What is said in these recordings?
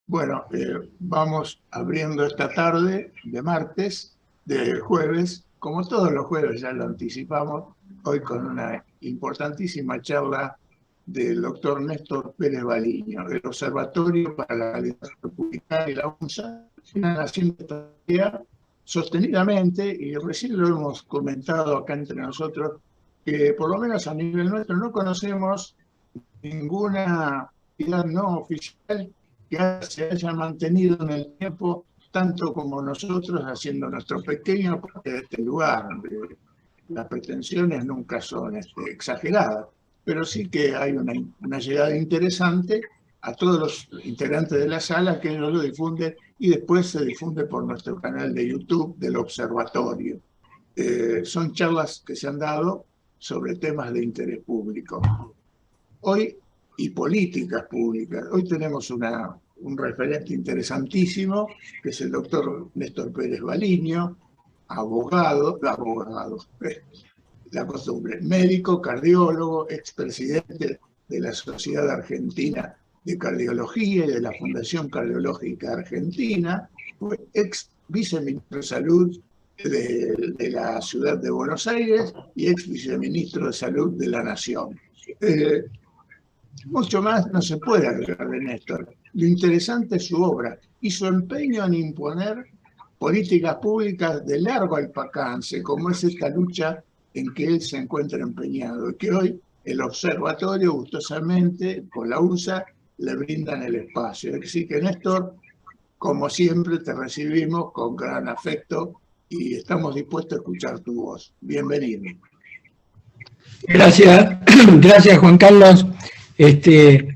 Bueno, vamos abriendo esta tarde de jueves, como todos los jueves ya lo anticipamos, hoy con una importantísima charla del doctor Néstor Pérez Baliño, del Observatorio para la Calidad Republicana y la UNSA, están haciendo esta tarea sostenidamente, y recién lo hemos comentado acá entre nosotros, que por lo menos a nivel nuestro no conocemos ninguna entidad no oficial que se haya mantenido en el tiempo, tanto como nosotros, haciendo nuestro pequeño parte de este lugar. Las pretensiones nunca son exageradas, pero sí que hay una llegada interesante a todos los integrantes de la sala, que ellos lo difunden y después se difunde por nuestro canal de YouTube del Observatorio. Son charlas que se han dado sobre temas de interés público. Hoy, y políticas públicas, hoy tenemos un referente interesantísimo, que es el doctor Néstor Pérez Baliño, abogado, la costumbre, médico, cardiólogo, expresidente de la Sociedad Argentina de Cardiología y de la Fundación Cardiológica Argentina, fue ex viceministro de Salud de la ciudad de Buenos Aires y ex viceministro de Salud de la Nación. Mucho más no se puede agregar de Néstor. Lo interesante es su obra y su empeño en imponer políticas públicas de largo alcance, como es esta lucha en que él se encuentra empeñado, y que hoy el observatorio gustosamente, con la UNSA, le brindan el espacio. Así que, Néstor, como siempre, te recibimos con gran afecto y estamos dispuestos a escuchar tu voz. Bienvenido. Gracias, gracias Juan Carlos.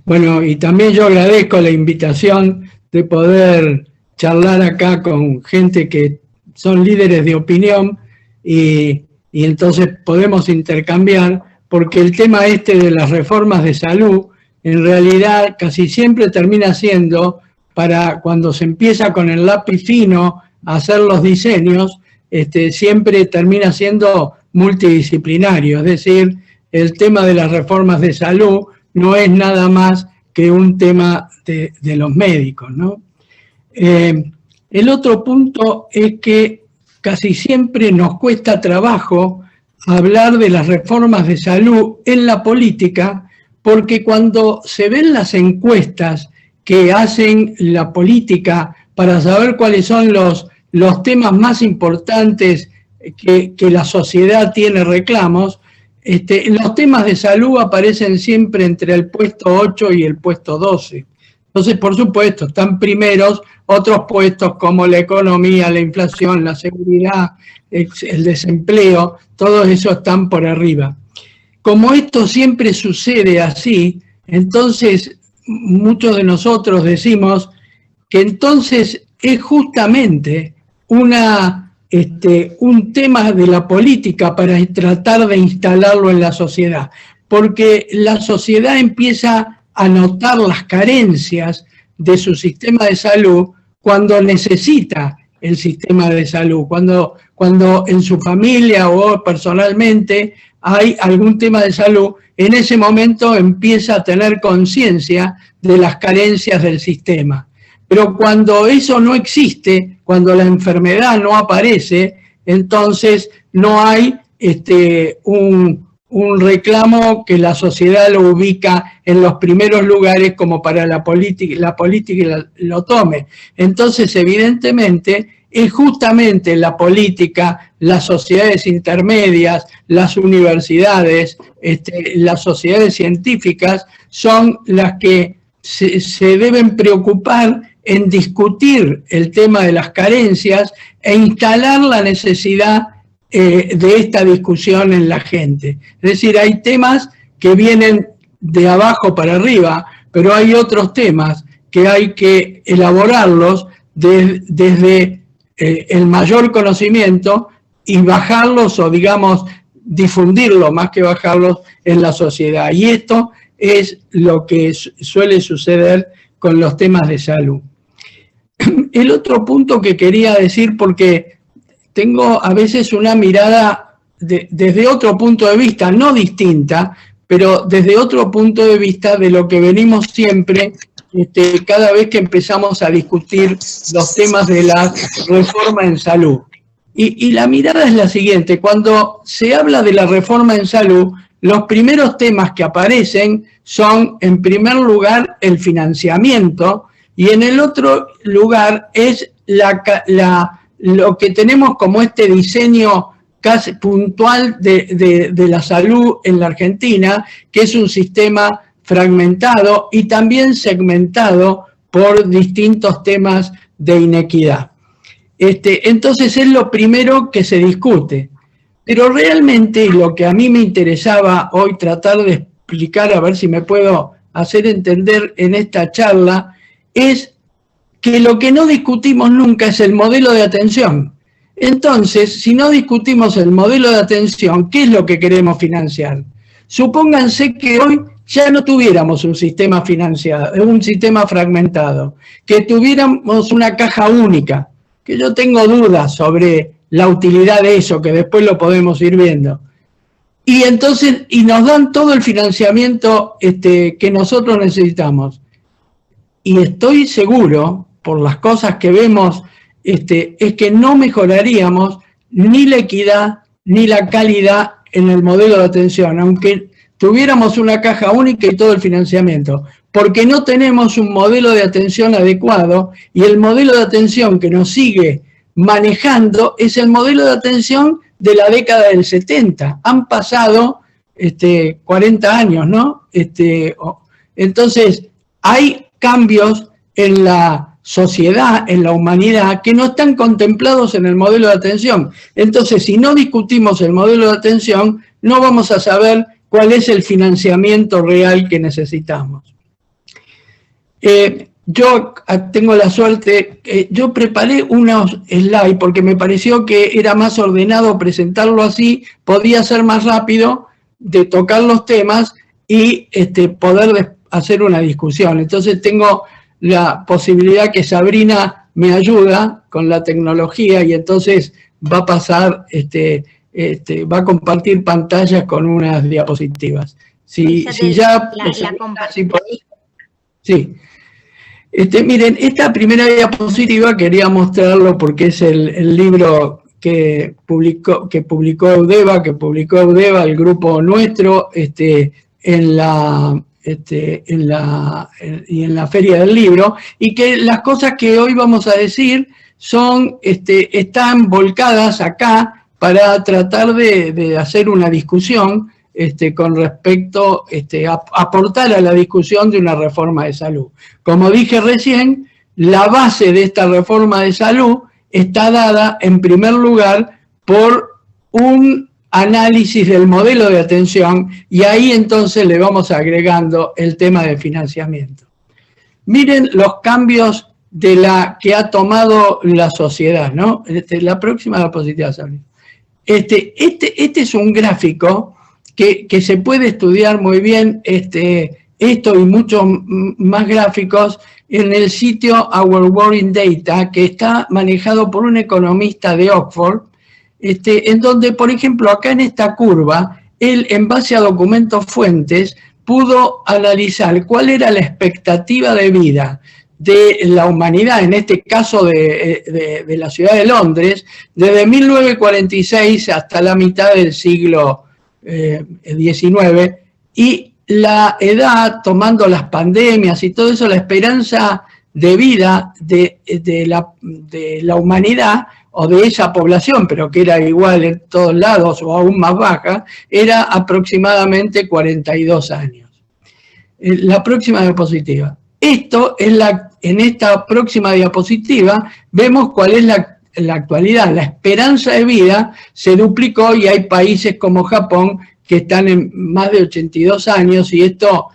Bueno, y también yo agradezco la invitación de poder charlar acá con gente que son líderes de opinión y entonces podemos intercambiar, porque el tema de las reformas de salud en realidad casi siempre termina siendo, para cuando se empieza con el lápiz fino a hacer los diseños, siempre termina siendo multidisciplinario, es decir, el tema de las reformas de salud no es nada más que un tema de los médicos, ¿no? El otro punto es que casi siempre nos cuesta trabajo hablar de las reformas de salud en la política, porque cuando se ven las encuestas que hacen la política para saber cuáles son los temas más importantes que la sociedad tiene reclamos, los temas de salud aparecen siempre entre el puesto 8 y el puesto 12. Entonces, por supuesto, están primeros otros puestos como la economía, la inflación, la seguridad, el desempleo, todos esos están por arriba. Como esto siempre sucede así, entonces muchos de nosotros decimos que entonces es justamente un tema de la política para tratar de instalarlo en la sociedad, porque la sociedad empieza a notar las carencias de su sistema de salud cuando necesita el sistema de salud, cuando en su familia o personalmente hay algún tema de salud, en ese momento empieza a tener conciencia de las carencias del sistema. Pero cuando eso no existe, cuando la enfermedad no aparece, entonces no hay un reclamo que la sociedad lo ubica en los primeros lugares como para la política lo tome. Entonces, evidentemente, es justamente la política, las sociedades intermedias, las universidades, las sociedades científicas, son las que se deben preocupar en discutir el tema de las carencias e instalar la necesidad de esta discusión en la gente. Es decir, hay temas que vienen de abajo para arriba, pero hay otros temas que hay que elaborarlos desde el mayor conocimiento y bajarlos, o digamos, difundirlos más que bajarlos en la sociedad. Y esto es lo que suele suceder con los temas de salud. El otro punto que quería decir, porque tengo a veces una mirada desde otro punto de vista, no distinta, pero desde otro punto de vista de lo que venimos siempre cada vez que empezamos a discutir los temas de la reforma en salud. Y la mirada es la siguiente: cuando se habla de la reforma en salud, los primeros temas que aparecen son, en primer lugar, el financiamiento, y en el otro lugar es lo que tenemos como este diseño casi puntual de la salud en la Argentina, que es un sistema fragmentado y también segmentado por distintos temas de inequidad. Entonces es lo primero que se discute. Pero realmente lo que a mí me interesaba hoy tratar de explicar, a ver si me puedo hacer entender en esta charla, es que lo que no discutimos nunca es el modelo de atención. Entonces, si no discutimos el modelo de atención, ¿qué es lo que queremos financiar? Supónganse que hoy ya no tuviéramos un sistema financiado, un sistema fragmentado, que tuviéramos una caja única, que yo tengo dudas sobre la utilidad de eso, que después lo podemos ir viendo. Y entonces, y nos dan todo el financiamiento que nosotros necesitamos. Y estoy seguro, por las cosas que vemos, es que no mejoraríamos ni la equidad ni la calidad en el modelo de atención, aunque tuviéramos una caja única y todo el financiamiento, porque no tenemos un modelo de atención adecuado, y el modelo de atención que nos sigue manejando es el modelo de atención de la década del 70. Han pasado 40 años, ¿no? Entonces, hay cambios en la sociedad, en la humanidad, que no están contemplados en el modelo de atención. Entonces, si no discutimos el modelo de atención, no vamos a saber cuál es el financiamiento real que necesitamos. Yo tengo la suerte, yo preparé unos slides porque me pareció que era más ordenado presentarlo así, podía ser más rápido de tocar los temas y poder hacer una discusión. Entonces tengo la posibilidad que Sabrina me ayuda con la tecnología, y entonces va a pasar, va a compartir pantallas con unas diapositivas. Sí. Miren, esta primera diapositiva quería mostrarlo porque es el libro que publicó Eudeva, el grupo nuestro, en la Feria del Libro, y que las cosas que hoy vamos a decir están volcadas acá para tratar de hacer una discusión con respecto a aportar a la discusión de una reforma de salud. Como dije recién, la base de esta reforma de salud está dada en primer lugar por un análisis del modelo de atención, y ahí entonces le vamos agregando el tema de financiamiento. Miren los cambios que ha tomado la sociedad, ¿no? La próxima diapositiva, Sabrina. Este es un gráfico que se puede estudiar muy bien, esto y muchos más gráficos, en el sitio Our World in Data, que está manejado por un economista de Oxford, en donde, por ejemplo, acá en esta curva, él, en base a documentos fuentes, pudo analizar cuál era la expectativa de vida de la humanidad, en este caso de la ciudad de Londres, desde 1946 hasta la mitad del siglo XIX, y la edad, tomando las pandemias y todo eso, la esperanza de vida de la humanidad, o de esa población, pero que era igual en todos lados o aún más baja, era aproximadamente 42 años. La próxima diapositiva. En esta próxima diapositiva vemos cuál es la actualidad. La esperanza de vida se duplicó, y hay países como Japón que están en más de 82 años, y esto,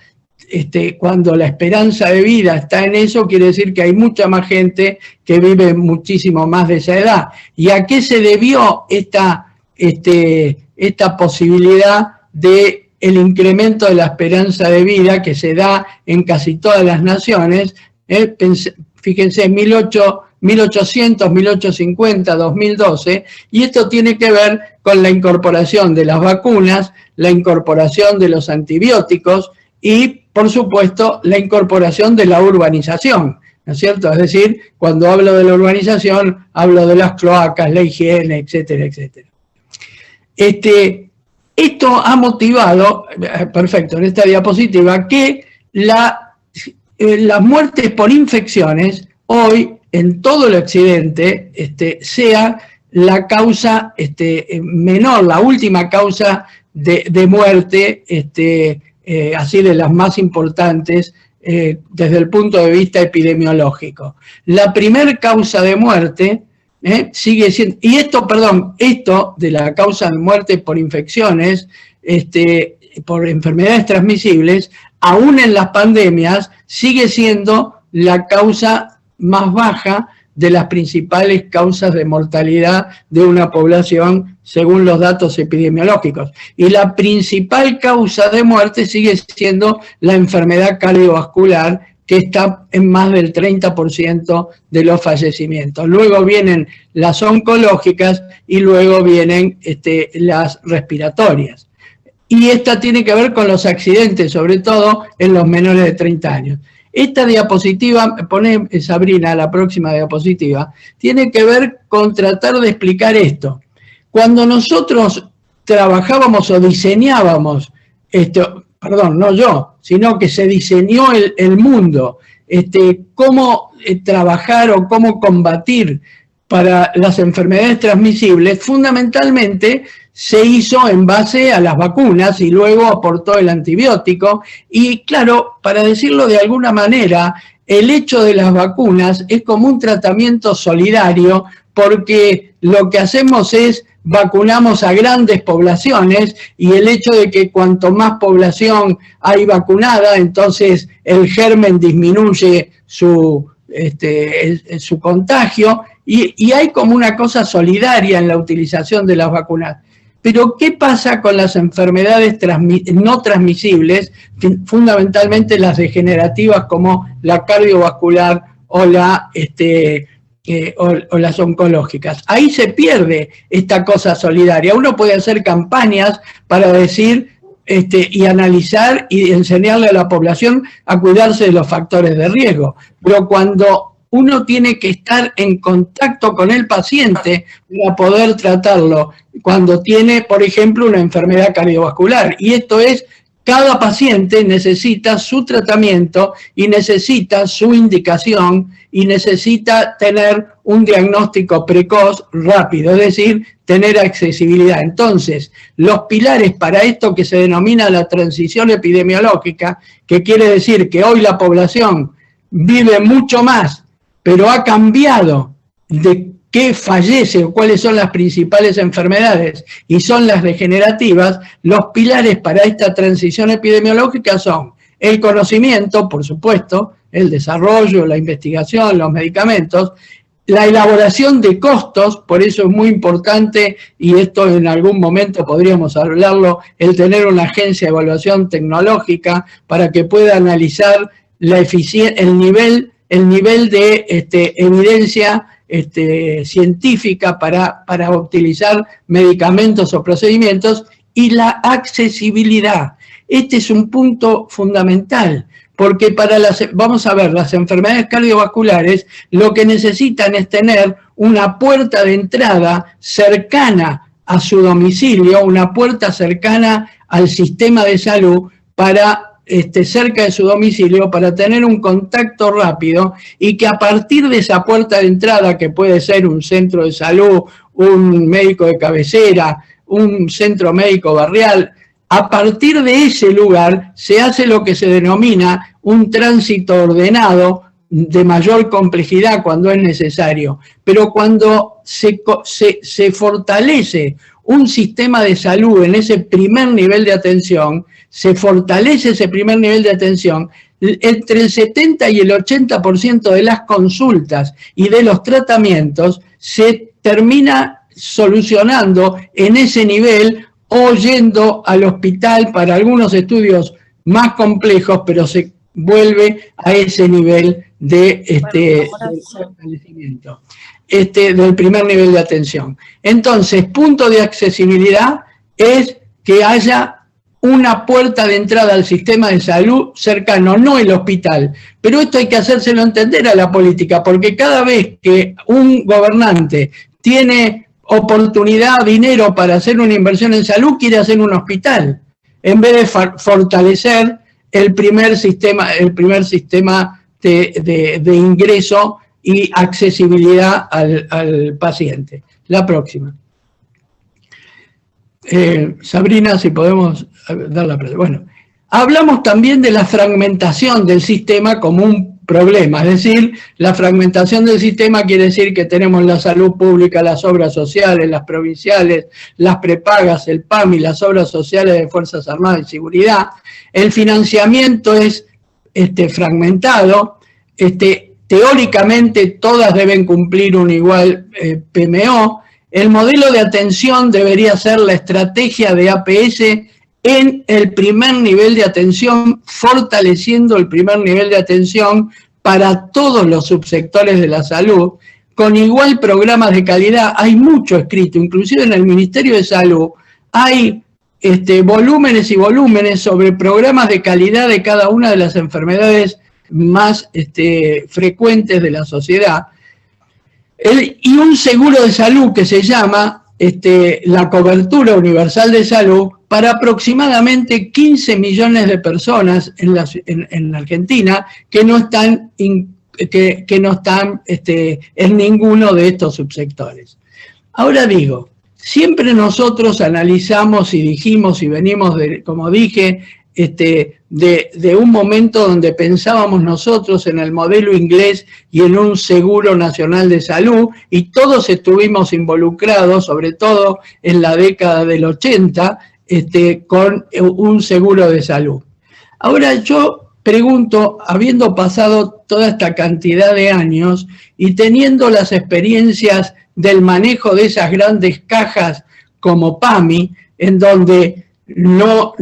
cuando la esperanza de vida está en eso, quiere decir que hay mucha más gente que vive muchísimo más de esa edad. ¿Y a qué se debió esta posibilidad de el incremento de la esperanza de vida que se da en casi todas las naciones? Fíjense, 1800, 1850, 2012, y esto tiene que ver con la incorporación de las vacunas, la incorporación de los antibióticos, y por supuesto, la incorporación de la urbanización, ¿no es cierto? Es decir, cuando hablo de la urbanización, hablo de las cloacas, la higiene, etcétera, etcétera. Esto ha motivado, perfecto, en esta diapositiva, que las muertes por infecciones hoy en todo el occidente sea la causa menor, la última causa de muerte, así de las más importantes desde el punto de vista epidemiológico. La primer causa de muerte sigue siendo, y esto de la causa de muerte por infecciones, por enfermedades transmisibles, aún en las pandemias, sigue siendo la causa más baja de las principales causas de mortalidad de una población según los datos epidemiológicos. Y la principal causa de muerte sigue siendo la enfermedad cardiovascular, que está en más del 30% de los fallecimientos. Luego vienen las oncológicas y luego vienen las respiratorias. Y esta tiene que ver con los accidentes, sobre todo en los menores de 30 años. Esta diapositiva, pone Sabrina la próxima diapositiva, tiene que ver con tratar de explicar esto. Cuando nosotros trabajábamos o diseñábamos, perdón, no yo, sino que se diseñó el mundo, cómo trabajar o cómo combatir para las enfermedades transmisibles, fundamentalmente se hizo en base a las vacunas y luego aportó el antibiótico. Y claro, para decirlo de alguna manera, el hecho de las vacunas es como un tratamiento solidario, porque lo que hacemos es vacunamos a grandes poblaciones, y el hecho de que cuanto más población hay vacunada, entonces el germen disminuye su contagio, y hay como una cosa solidaria en la utilización de las vacunas. Pero ¿qué pasa con las enfermedades no transmisibles, fundamentalmente las degenerativas como la cardiovascular o las oncológicas? Ahí se pierde esta cosa solidaria. Uno puede hacer campañas para decir y analizar y enseñarle a la población a cuidarse de los factores de riesgo, pero cuando uno tiene que estar en contacto con el paciente para poder tratarlo, cuando tiene, por ejemplo, una enfermedad cardiovascular. Y esto es, cada paciente necesita su tratamiento y necesita su indicación y necesita tener un diagnóstico precoz rápido, es decir, tener accesibilidad. Entonces, los pilares para esto que se denomina la transición epidemiológica, que quiere decir que hoy la población vive mucho más, pero ha cambiado de qué fallece o cuáles son las principales enfermedades y son las degenerativas. Los pilares para esta transición epidemiológica son el conocimiento, por supuesto, el desarrollo, la investigación, los medicamentos, la elaboración de costos, por eso es muy importante, y esto en algún momento podríamos hablarlo, el tener una agencia de evaluación tecnológica para que pueda analizar la eficiencia, el nivel de evidencia científica para utilizar medicamentos o procedimientos, y la accesibilidad. Este es un punto fundamental, porque vamos a ver, las enfermedades cardiovasculares lo que necesitan es tener una puerta de entrada cercana a su domicilio, una puerta cercana al sistema de salud para cerca de su domicilio, para tener un contacto rápido, y que a partir de esa puerta de entrada, que puede ser un centro de salud, un médico de cabecera, un centro médico barrial, a partir de ese lugar se hace lo que se denomina un tránsito ordenado de mayor complejidad cuando es necesario. Pero cuando se fortalece un sistema de salud en ese primer nivel de atención, se fortalece ese primer nivel de atención, entre el 70 y el 80% de las consultas y de los tratamientos se termina solucionando en ese nivel, o yendo al hospital para algunos estudios más complejos, pero se vuelve a ese nivel de fortalecimiento, del primer nivel de atención. Entonces, punto de accesibilidad es que haya una puerta de entrada al sistema de salud cercano, no el hospital. Pero esto hay que hacérselo entender a la política, porque cada vez que un gobernante tiene oportunidad, dinero para hacer una inversión en salud, quiere hacer un hospital, en vez de fortalecer el primer sistema de ingreso y accesibilidad al paciente. La próxima. Sabrina, si podemos dar la pregunta. Bueno, hablamos también de la fragmentación del sistema como un problema, es decir, la fragmentación del sistema quiere decir que tenemos la salud pública, las obras sociales, las provinciales, las prepagas, el PAMI, las obras sociales de Fuerzas Armadas y Seguridad. El financiamiento es fragmentado, teóricamente todas deben cumplir un igual PMO. El modelo de atención debería ser la estrategia de APS en el primer nivel de atención, fortaleciendo el primer nivel de atención para todos los subsectores de la salud, con igual programas de calidad. Hay mucho escrito, inclusive en el Ministerio de Salud, hay volúmenes y volúmenes sobre programas de calidad de cada una de las enfermedades más frecuentes de la sociedad. Y un seguro de salud que se llama la cobertura universal de salud para aproximadamente 15 millones de personas en la Argentina que no están en ninguno de estos subsectores. Ahora digo, siempre nosotros analizamos y dijimos y venimos, como dije, de un momento donde pensábamos nosotros en el modelo inglés y en un seguro nacional de salud, y todos estuvimos involucrados, sobre todo en la década del 80, con un seguro de salud. Ahora yo pregunto, habiendo pasado toda esta cantidad de años y teniendo las experiencias del manejo de esas grandes cajas como PAMI, en donde no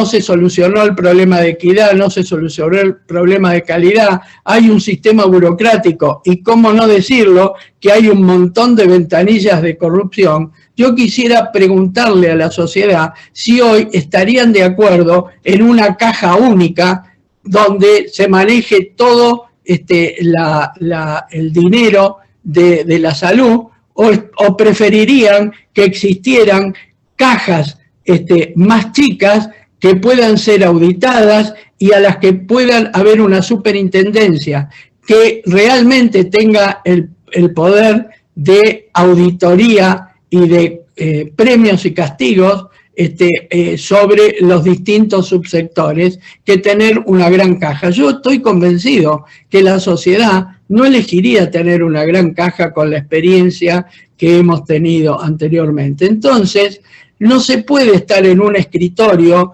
se solucionó el problema de equidad, no se solucionó el problema de calidad, hay un sistema burocrático y, cómo no decirlo, que hay un montón de ventanillas de corrupción. Yo quisiera preguntarle a la sociedad si hoy estarían de acuerdo en una caja única donde se maneje todo el dinero de la salud, o preferirían que existieran cajas más chicas que puedan ser auditadas y a las que puedan haber una superintendencia que realmente tenga el poder de auditoría y de premios y castigos sobre los distintos subsectores, que tener una gran caja. Yo estoy convencido que la sociedad no elegiría tener una gran caja con la experiencia que hemos tenido anteriormente. Entonces, no se puede estar en un escritorio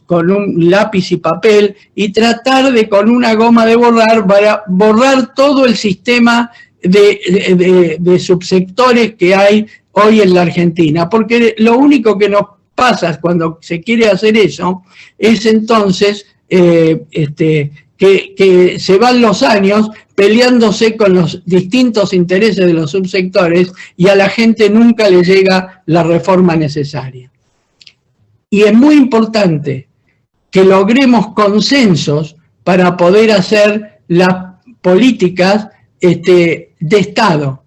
con un lápiz y papel y tratar de, con una goma de borrar, para borrar todo el sistema de subsectores que hay hoy en la Argentina, porque lo único que nos pasa cuando se quiere hacer eso es entonces que se van los años peleándose con los distintos intereses de los subsectores y a la gente nunca le llega la reforma necesaria. Y es muy importante que logremos consensos para poder hacer las políticas de Estado.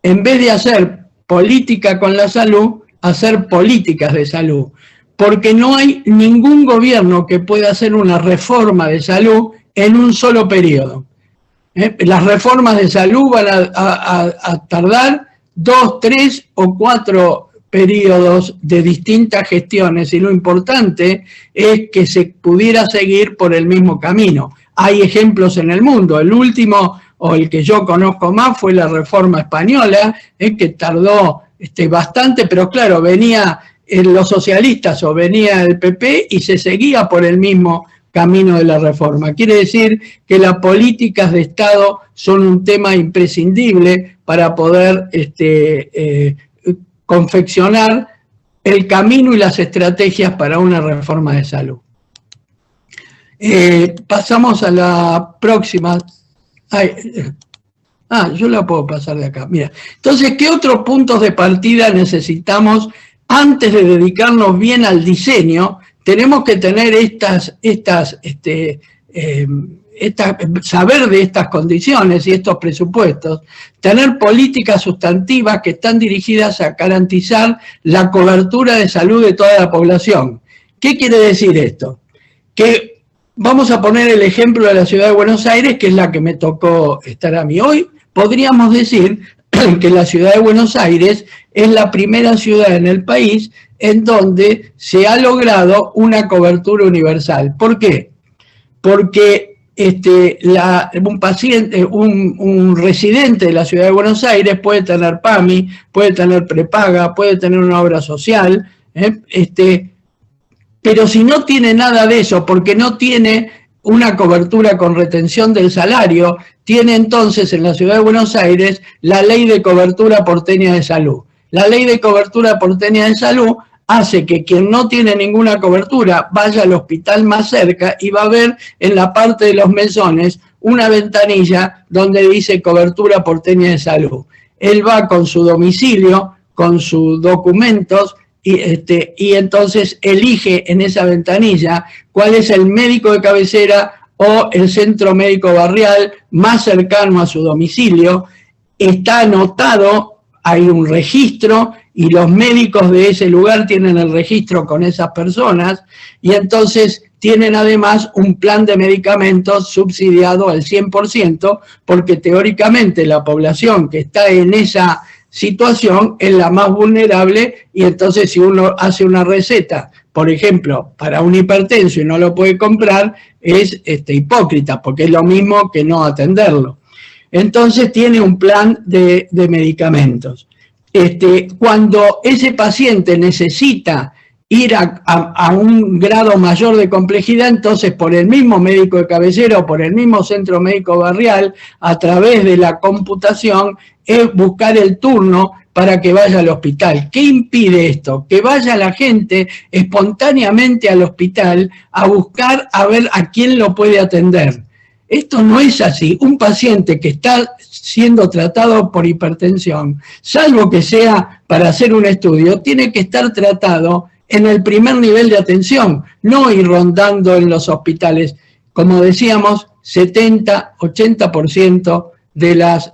En vez de hacer política con la salud, hacer políticas de salud. Porque no hay ningún gobierno que pueda hacer una reforma de salud en un solo periodo. Las reformas de salud van a tardar 2, 3 o 4 periodos de distintas gestiones, y lo importante es que se pudiera seguir por el mismo camino. Hay ejemplos en el mundo. El último, o el que yo conozco más, fue la reforma española, que tardó bastante, pero claro, venía los socialistas o venía el PP y se seguía por el mismo camino de la reforma. Quiere decir que las políticas de Estado son un tema imprescindible para poder confeccionar el camino y las estrategias para una reforma de salud. Pasamos a la próxima. Yo la puedo pasar de acá. Mira, entonces, ¿qué otros puntos de partida necesitamos antes de dedicarnos bien al diseño, tenemos que tener saber de estas condiciones y estos presupuestos, tener políticas sustantivas que están dirigidas a garantizar la cobertura de salud de toda la población. ¿Qué quiere decir esto? Que vamos a poner el ejemplo de la ciudad de Buenos Aires, que es la que me tocó estar a mí. Hoy podríamos decir que la ciudad de Buenos Aires es la primera ciudad en el país en donde se ha logrado una cobertura universal. ¿Por qué? Porque un residente de la ciudad de Buenos Aires puede tener PAMI, puede tener prepaga, puede tener una obra social, pero si no tiene nada de eso, porque no tiene una cobertura con retención del salario, tiene entonces en la ciudad de Buenos Aires la ley de cobertura porteña de salud. La ley de cobertura porteña de salud hace que quien no tiene ninguna cobertura vaya al hospital más cerca y va a ver en la parte de los mesones una ventanilla donde dice cobertura porteña de salud. Él va con su domicilio, con sus documentos y entonces elige en esa ventanilla cuál es el médico de cabecera o el centro médico barrial más cercano a su domicilio. Está anotado, hay un registro y los médicos de ese lugar tienen el registro con esas personas y entonces tienen además un plan de medicamentos subsidiado al 100% porque teóricamente la población que está en esa situación es la más vulnerable y entonces si uno hace una receta, por ejemplo, para un hipertenso y no lo puede comprar, es hipócrita porque es lo mismo que no atenderlo. Entonces tiene un plan de medicamentos. Cuando ese paciente necesita ir a un grado mayor de complejidad, entonces por el mismo médico de cabecera o por el mismo centro médico barrial, a través de la computación, es buscar el turno para que vaya al hospital. ¿Qué impide esto? Que vaya la gente espontáneamente al hospital a buscar a ver a quién lo puede atender. Esto no es así. Un paciente que está siendo tratado por hipertensión, salvo que sea para hacer un estudio, tiene que estar tratado en el primer nivel de atención, no ir rondando en los hospitales. Como decíamos, 70-80% de las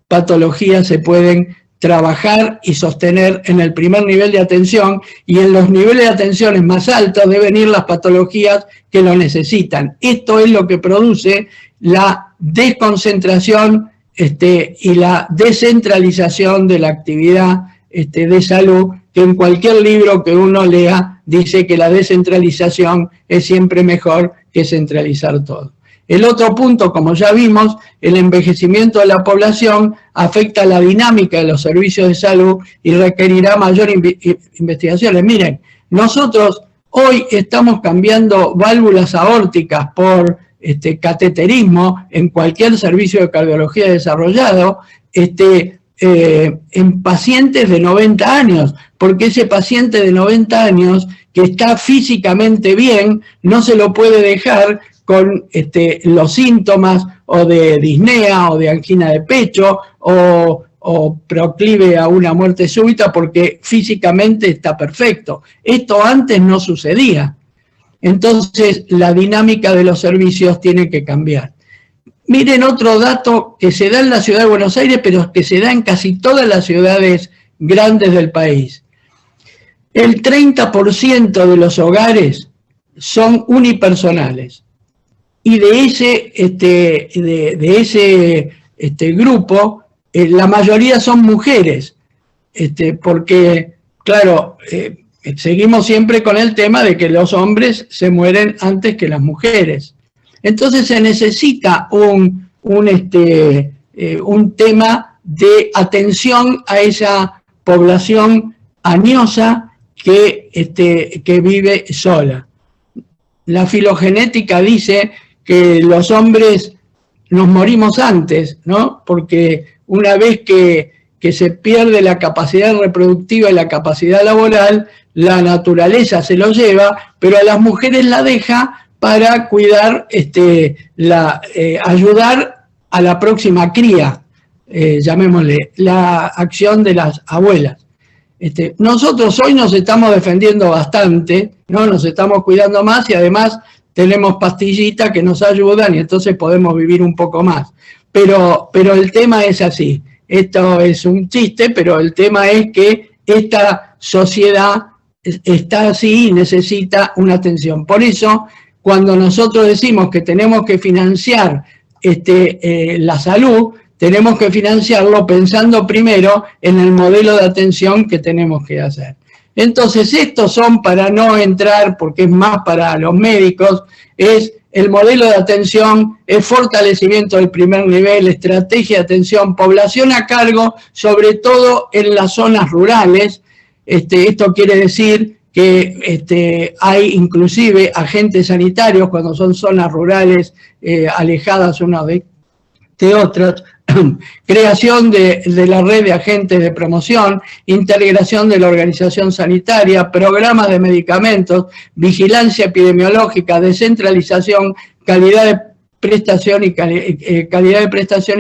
patologías se pueden trabajar y sostener en el primer nivel de atención y en los niveles de atenciones más altos deben ir las patologías que lo necesitan. Esto es lo que produce la desconcentración y la descentralización de la actividad de salud, que en cualquier libro que uno lea dice que la descentralización es siempre mejor que centralizar todo. El otro punto, como ya vimos, el envejecimiento de la población afecta la dinámica de los servicios de salud y requerirá mayor investigaciones. Miren, nosotros hoy estamos cambiando válvulas aórticas por cateterismo en cualquier servicio de cardiología desarrollado, en pacientes de 90 años, porque ese paciente de 90 años que está físicamente bien, no se lo puede dejar con los síntomas o de disnea o de angina de pecho o proclive a una muerte súbita porque físicamente está perfecto. Esto antes no sucedía. Entonces la dinámica de los servicios tiene que cambiar. Miren otro dato que se da en la ciudad de Buenos Aires, pero que se da en casi todas las ciudades grandes del país. El 30% de los hogares son unipersonales. Y de ese grupo, la mayoría son mujeres, porque, claro, seguimos siempre con el tema de que los hombres se mueren antes que las mujeres. Entonces se necesita un tema de atención a esa población añosa que vive sola. La filogenética dice que los hombres nos morimos antes, ¿no? Porque una vez que se pierde la capacidad reproductiva y la capacidad laboral, la naturaleza se lo lleva, pero a las mujeres la deja para cuidar, ayudar a la próxima cría, llamémosle, la acción de las abuelas. Nosotros hoy nos estamos defendiendo bastante, ¿no? Nos estamos cuidando más y además tenemos pastillitas que nos ayudan y entonces podemos vivir un poco más. Pero el tema es así. Esto es un chiste, pero el tema es que esta sociedad está así y necesita una atención. Por eso, cuando nosotros decimos que tenemos que financiar la salud, tenemos que financiarlo pensando primero en el modelo de atención que tenemos que hacer. Entonces, estos son, para no entrar, porque es más para los médicos, es el modelo de atención, es fortalecimiento del primer nivel, estrategia de atención, población a cargo, sobre todo en las zonas rurales. Esto quiere decir que hay inclusive agentes sanitarios cuando son zonas rurales alejadas unas de otras, creación de la red de agentes de promoción, integración de la organización sanitaria, programas de medicamentos, vigilancia epidemiológica, descentralización, calidad de prestación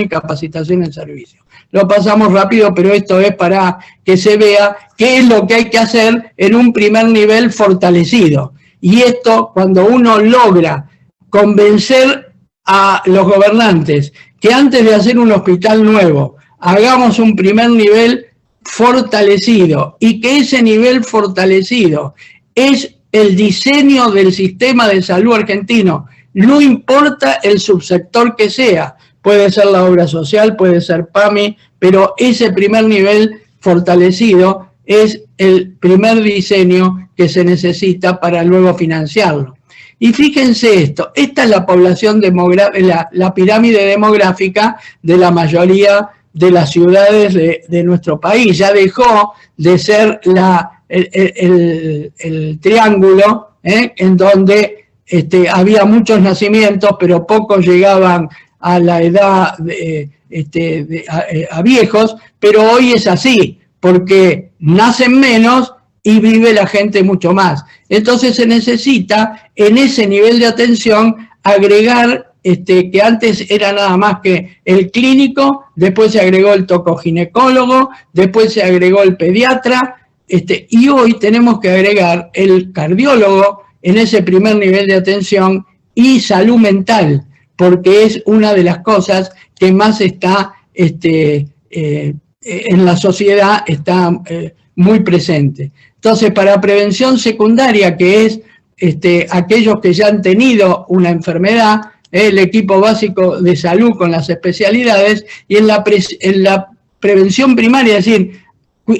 y capacitación en servicio. Lo pasamos rápido, pero esto es para que se vea qué es lo que hay que hacer en un primer nivel fortalecido. Y esto, cuando uno logra convencer a los gobernantes que antes de hacer un hospital nuevo, hagamos un primer nivel fortalecido y que ese nivel fortalecido es el diseño del sistema de salud argentino, no importa el subsector que sea, puede ser la obra social, puede ser PAMI, pero ese primer nivel fortalecido es el primer diseño que se necesita para luego financiarlo. Y fíjense esto, esta es la población demográfica, la pirámide demográfica de la mayoría de las ciudades de nuestro país. Ya dejó de ser el triángulo, en donde había muchos nacimientos, pero pocos llegaban a la edad a viejos, pero hoy es así, porque nacen menos y vive la gente mucho más. Entonces se necesita en ese nivel de atención agregar, que antes era nada más que el clínico, después se agregó el tocoginecólogo, después se agregó el pediatra, y hoy tenemos que agregar el cardiólogo en ese primer nivel de atención y salud mental, porque es una de las cosas que más está en la sociedad, está muy presente. Entonces, para prevención secundaria, que es aquellos que ya han tenido una enfermedad, el equipo básico de salud con las especialidades, y en la prevención primaria, es decir,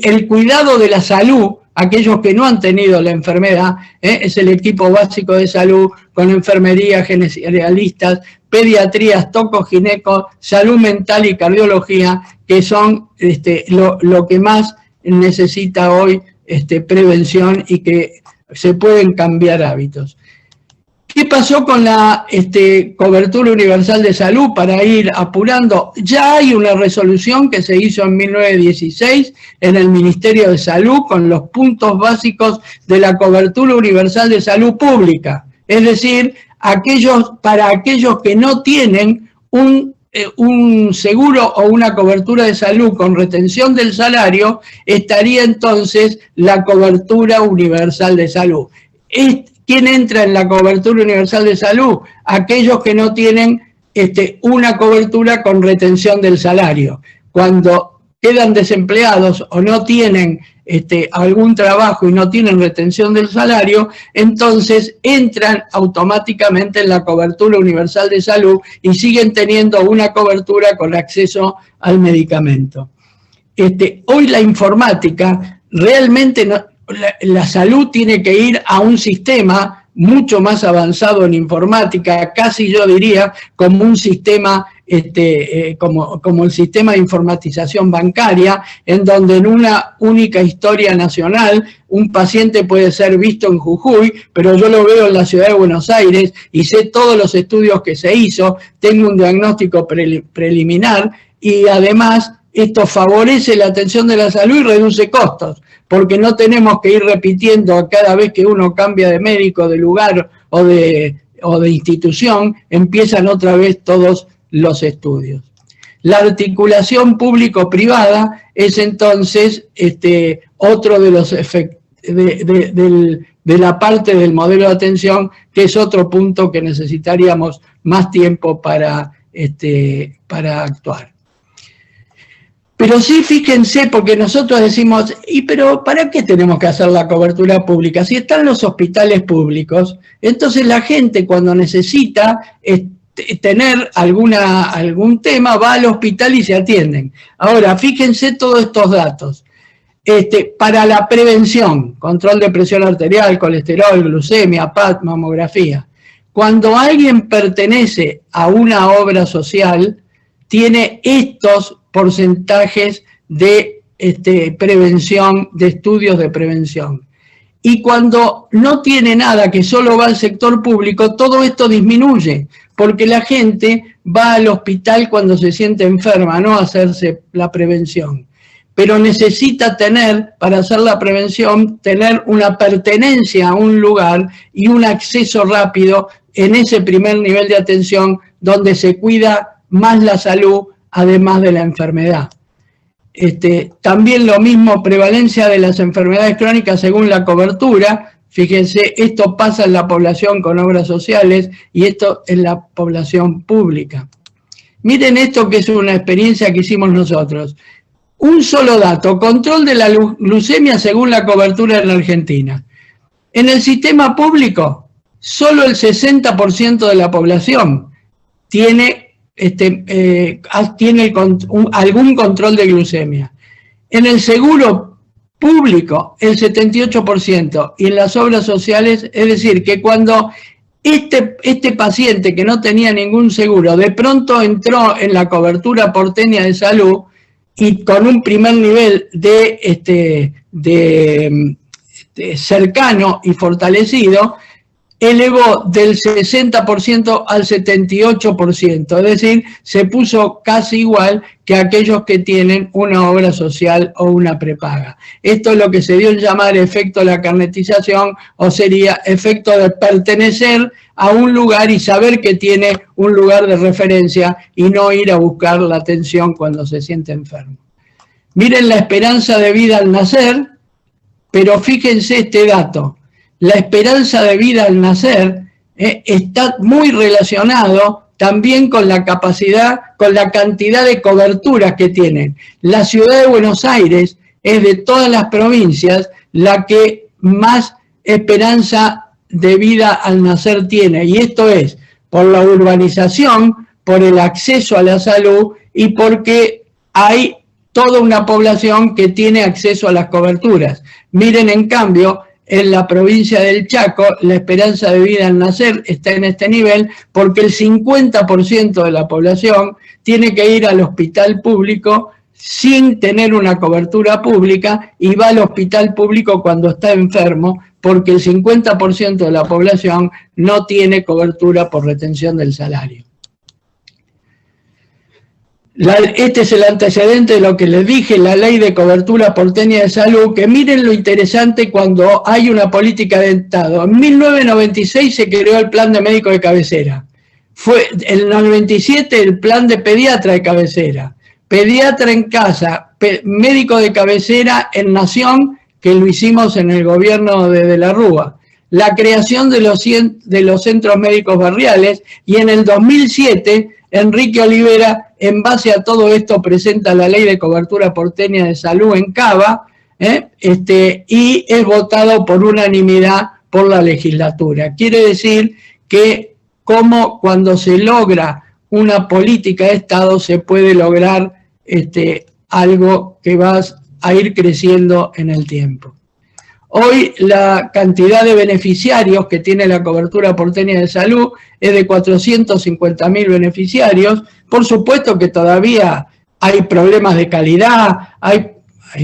el cuidado de la salud, aquellos que no han tenido la enfermedad, es el equipo básico de salud con enfermería, generalistas, pediatrías, tocogineco, salud mental y cardiología, que son lo que más necesita hoy prevención y que se pueden cambiar hábitos. ¿Qué pasó con la cobertura universal de salud? Para ir apurando, ya hay una resolución que se hizo en 1916 en el Ministerio de Salud con los puntos básicos de la cobertura universal de salud pública. Es decir, para aquellos que no tienen un seguro o una cobertura de salud con retención del salario, estaría entonces la cobertura universal de salud. ¿Quién entra en la cobertura universal de salud? Aquellos que no tienen una cobertura con retención del salario. Cuando quedan desempleados o no tienen algún trabajo y no tienen retención del salario, entonces entran automáticamente en la cobertura universal de salud y siguen teniendo una cobertura con acceso al medicamento. Hoy la informática, realmente la salud tiene que ir a un sistema mucho más avanzado en informática, casi yo diría como un sistema, como el sistema de informatización bancaria, en donde en una única historia nacional un paciente puede ser visto en Jujuy, pero yo lo veo en la ciudad de Buenos Aires y sé todos los estudios que se hizo, tengo un diagnóstico preliminar y además esto favorece la atención de la salud y reduce costos, porque no tenemos que ir repitiendo cada vez que uno cambia de médico, de lugar o de institución, empiezan otra vez todos los estudios. La articulación público-privada es entonces otro de los efectos de la parte del modelo de atención, que es otro punto que necesitaríamos más tiempo para actuar. Pero sí, fíjense, porque nosotros decimos, pero ¿para qué tenemos que hacer la cobertura pública? Si están los hospitales públicos, entonces la gente cuando necesita tener algún tema va al hospital y se atienden. Ahora, fíjense todos estos datos. Para la prevención, control de presión arterial, colesterol, glucemia, PAT, mamografía. Cuando alguien pertenece a una obra social, tiene estos porcentajes de prevención, de estudios de prevención. Y cuando no tiene nada, que solo va al sector público, todo esto disminuye, porque la gente va al hospital cuando se siente enferma, no a hacerse la prevención. Pero necesita tener, para hacer la prevención, tener una pertenencia a un lugar y un acceso rápido en ese primer nivel de atención donde se cuida más la salud, además de la enfermedad. También lo mismo, prevalencia de las enfermedades crónicas según la cobertura. Fíjense, esto pasa en la población con obras sociales y esto en la población pública. Miren esto, que es una experiencia que hicimos nosotros. Un solo dato, control de la glucemia según la cobertura en la Argentina. En el sistema público, solo el 60% de la población tiene algún control de glucemia. En el seguro público, el 78%, y en las obras sociales, es decir, que cuando este paciente que no tenía ningún seguro, de pronto entró en la cobertura porteña de salud, y con un primer nivel de cercano y fortalecido, elevó del 60% al 78%, es decir, se puso casi igual que aquellos que tienen una obra social o una prepaga. Esto es lo que se dio en llamar efecto de la carnetización, o sería efecto de pertenecer a un lugar y saber que tiene un lugar de referencia y no ir a buscar la atención cuando se siente enfermo. Miren la esperanza de vida al nacer, pero fíjense este dato. La esperanza de vida al nacer está muy relacionado también con la capacidad, con la cantidad de coberturas que tienen. La ciudad de Buenos Aires es de todas las provincias la que más esperanza de vida al nacer tiene, y esto es por la urbanización, por el acceso a la salud y porque hay toda una población que tiene acceso a las coberturas. Miren, en cambio, en la provincia del Chaco, la esperanza de vida al nacer está en este nivel porque el 50% de la población tiene que ir al hospital público sin tener una cobertura pública y va al hospital público cuando está enfermo porque el 50% de la población no tiene cobertura por retención del salario. Este es el antecedente de lo que les dije, la ley de cobertura porteña de salud, que miren lo interesante cuando hay una política de Estado. En 1996 se creó el plan de médico de cabecera. Fue en el 97 el plan de pediatra de cabecera. Pediatra en casa, médico de cabecera en Nación, que lo hicimos en el gobierno de la Rúa. La creación de los centros médicos barriales, y en el 2007 Enrique Olivera, en base a todo esto, presenta la ley de cobertura porteña de salud en Cava, y es votado por unanimidad por la legislatura. Quiere decir que como cuando se logra una política de Estado se puede lograr algo que va a ir creciendo en el tiempo. Hoy la cantidad de beneficiarios que tiene la cobertura porteña de salud es de 450.000 beneficiarios. Por supuesto que todavía hay problemas de calidad, hay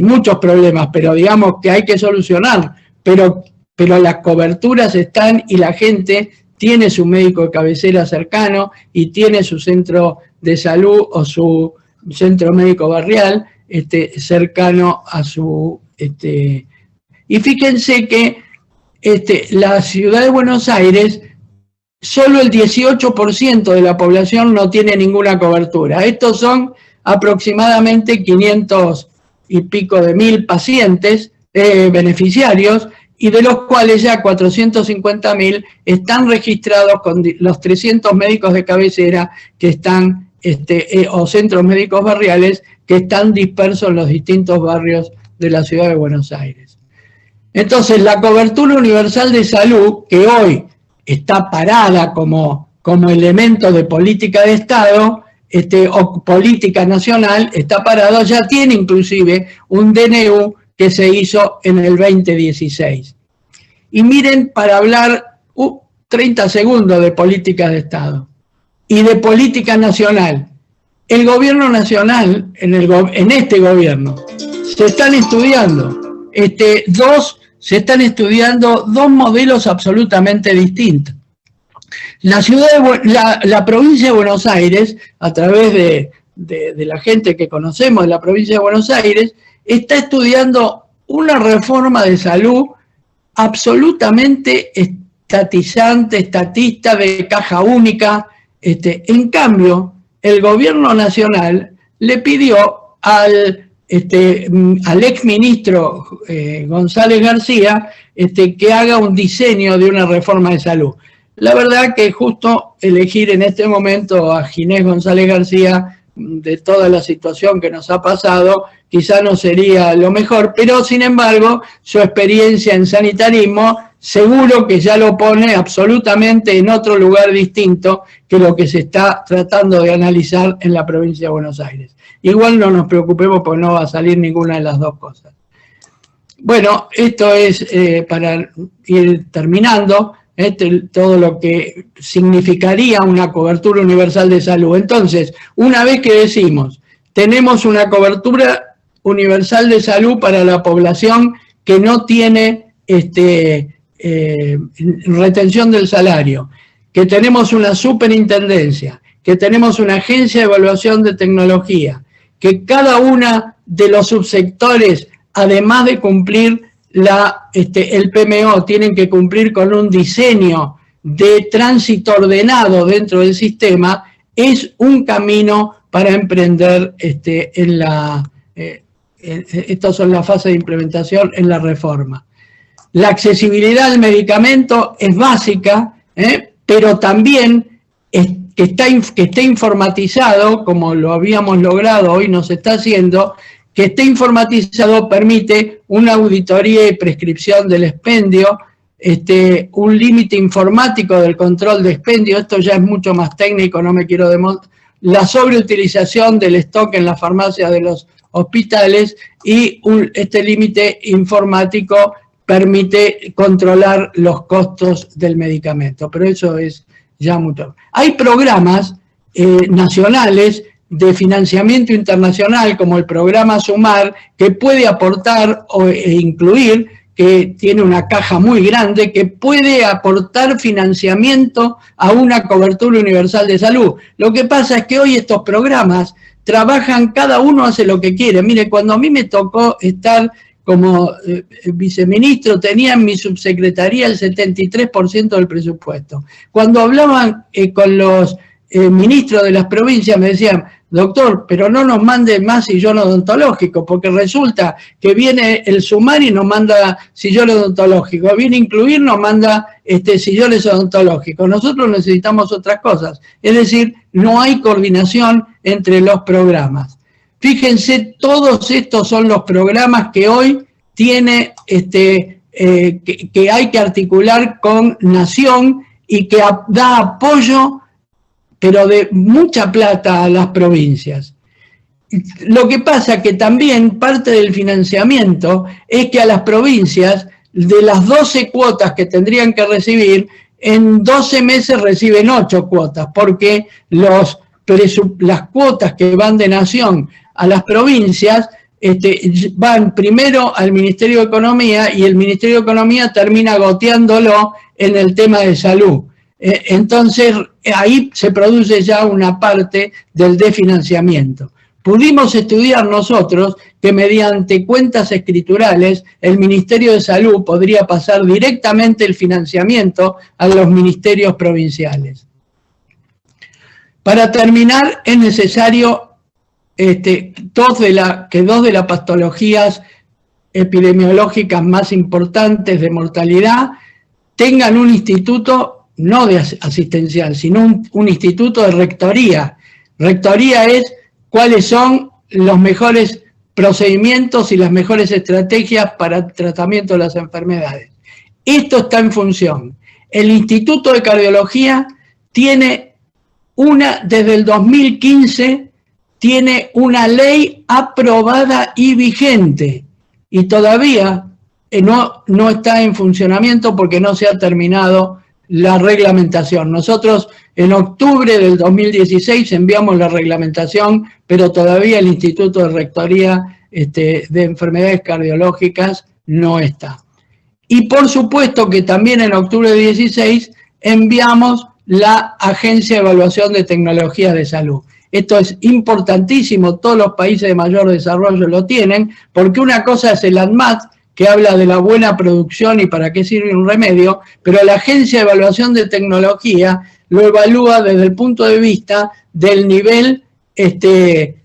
muchos problemas, pero digamos que hay que solucionar. Pero las coberturas están y la gente tiene su médico de cabecera cercano y tiene su centro de salud o su centro médico barrial cercano a su... Y fíjense que la ciudad de Buenos Aires solo el 18% de la población no tiene ninguna cobertura. Estos son aproximadamente 500 y pico de mil pacientes beneficiarios, y de los cuales ya 450.000 están registrados con los 300 médicos de cabecera que están, o centros médicos barriales que están dispersos en los distintos barrios de la ciudad de Buenos Aires. Entonces, la cobertura universal de salud, que hoy está parada como elemento de política de Estado, o política nacional, está parado, ya tiene inclusive un DNU que se hizo en el 2016. Y miren, para hablar 30 segundos de política de Estado y de política nacional. El gobierno nacional, en este gobierno, se están estudiando dos modelos absolutamente distintos. La provincia de Buenos Aires, a través de la gente que conocemos de la provincia de Buenos Aires, está estudiando una reforma de salud absolutamente estatista, de caja única. En cambio, el gobierno nacional le pidió al exministro González García que haga un diseño de una reforma de salud. La verdad que justo elegir en este momento a Ginés González García, de toda la situación que nos ha pasado, quizá no sería lo mejor, pero sin embargo su experiencia en sanitarismo seguro que ya lo pone absolutamente en otro lugar distinto que lo que se está tratando de analizar en la provincia de Buenos Aires. Igual no nos preocupemos porque no va a salir ninguna de las dos cosas. Bueno, esto es para ir terminando, todo lo que significaría una cobertura universal de salud. Entonces, una vez que decimos, tenemos una cobertura universal de salud para la población que no tiene retención del salario, que tenemos una superintendencia, que tenemos una agencia de evaluación de tecnología, que cada una de los subsectores, además de cumplir el PMO, tienen que cumplir con un diseño de tránsito ordenado dentro del sistema, es un camino para emprender estas son las fases de implementación en la reforma. La accesibilidad al medicamento es básica, pero también que esté informatizado, como lo habíamos logrado, hoy nos está haciendo, que esté informatizado permite una auditoría y prescripción del expendio, un límite informático del control de expendio, esto ya es mucho más técnico, no me quiero demostrar, la sobreutilización del stock en las farmacias de los hospitales, y este límite informático permite controlar los costos del medicamento, pero eso es ya mucho. Hay programas nacionales de financiamiento internacional, como el programa Sumar, que puede aportar e incluir, que tiene una caja muy grande, que puede aportar financiamiento a una cobertura universal de salud. Lo que pasa es que hoy estos programas trabajan, cada uno hace lo que quiere. Mire, cuando a mí me tocó estar como viceministro, tenía en mi subsecretaría el 73% del presupuesto. Cuando hablaban con los ministros de las provincias me decían, doctor, pero no nos mande más sillón odontológico, porque resulta que viene el Sumar y nos manda sillón odontológico, viene a incluir, nos manda sillones odontológicos. Nosotros necesitamos otras cosas. Es decir, no hay coordinación entre los programas. Fíjense, todos estos son los programas que hoy tiene, que hay que articular con Nación y que da apoyo, pero de mucha plata, a las provincias. Lo que pasa que también parte del financiamiento es que a las provincias, de las 12 cuotas que tendrían que recibir, en 12 meses reciben 8 cuotas, porque las cuotas que van de Nación a las provincias van primero al Ministerio de Economía, y el Ministerio de Economía termina goteándolo en el tema de salud. Entonces, ahí se produce ya una parte del desfinanciamiento. pudimos estudiar nosotros que mediante cuentas escriturales el Ministerio de Salud podría pasar directamente el financiamiento a los ministerios provinciales. Para terminar, es necesario que dos de las patologías epidemiológicas más importantes de mortalidad tengan un instituto no de asistencial, sino un instituto de rectoría. Rectoría es cuáles son los mejores procedimientos y las mejores estrategias para el tratamiento de las enfermedades. Esto está en función. El Instituto de Cardiología tiene desde el 2015, tiene una ley aprobada y vigente, y todavía no está en funcionamiento porque no se ha terminado la reglamentación. Nosotros en octubre del 2016 enviamos la reglamentación, pero todavía el Instituto de Rectoría de Enfermedades Cardiológicas no está. Y por supuesto que también en octubre de 2016 enviamos la Agencia de Evaluación de Tecnologías de Salud. Esto es importantísimo, todos los países de mayor desarrollo lo tienen, porque una cosa es el ANMAT, que habla de la buena producción y para qué sirve un remedio, pero la Agencia de Evaluación de Tecnología lo evalúa desde el punto de vista del nivel de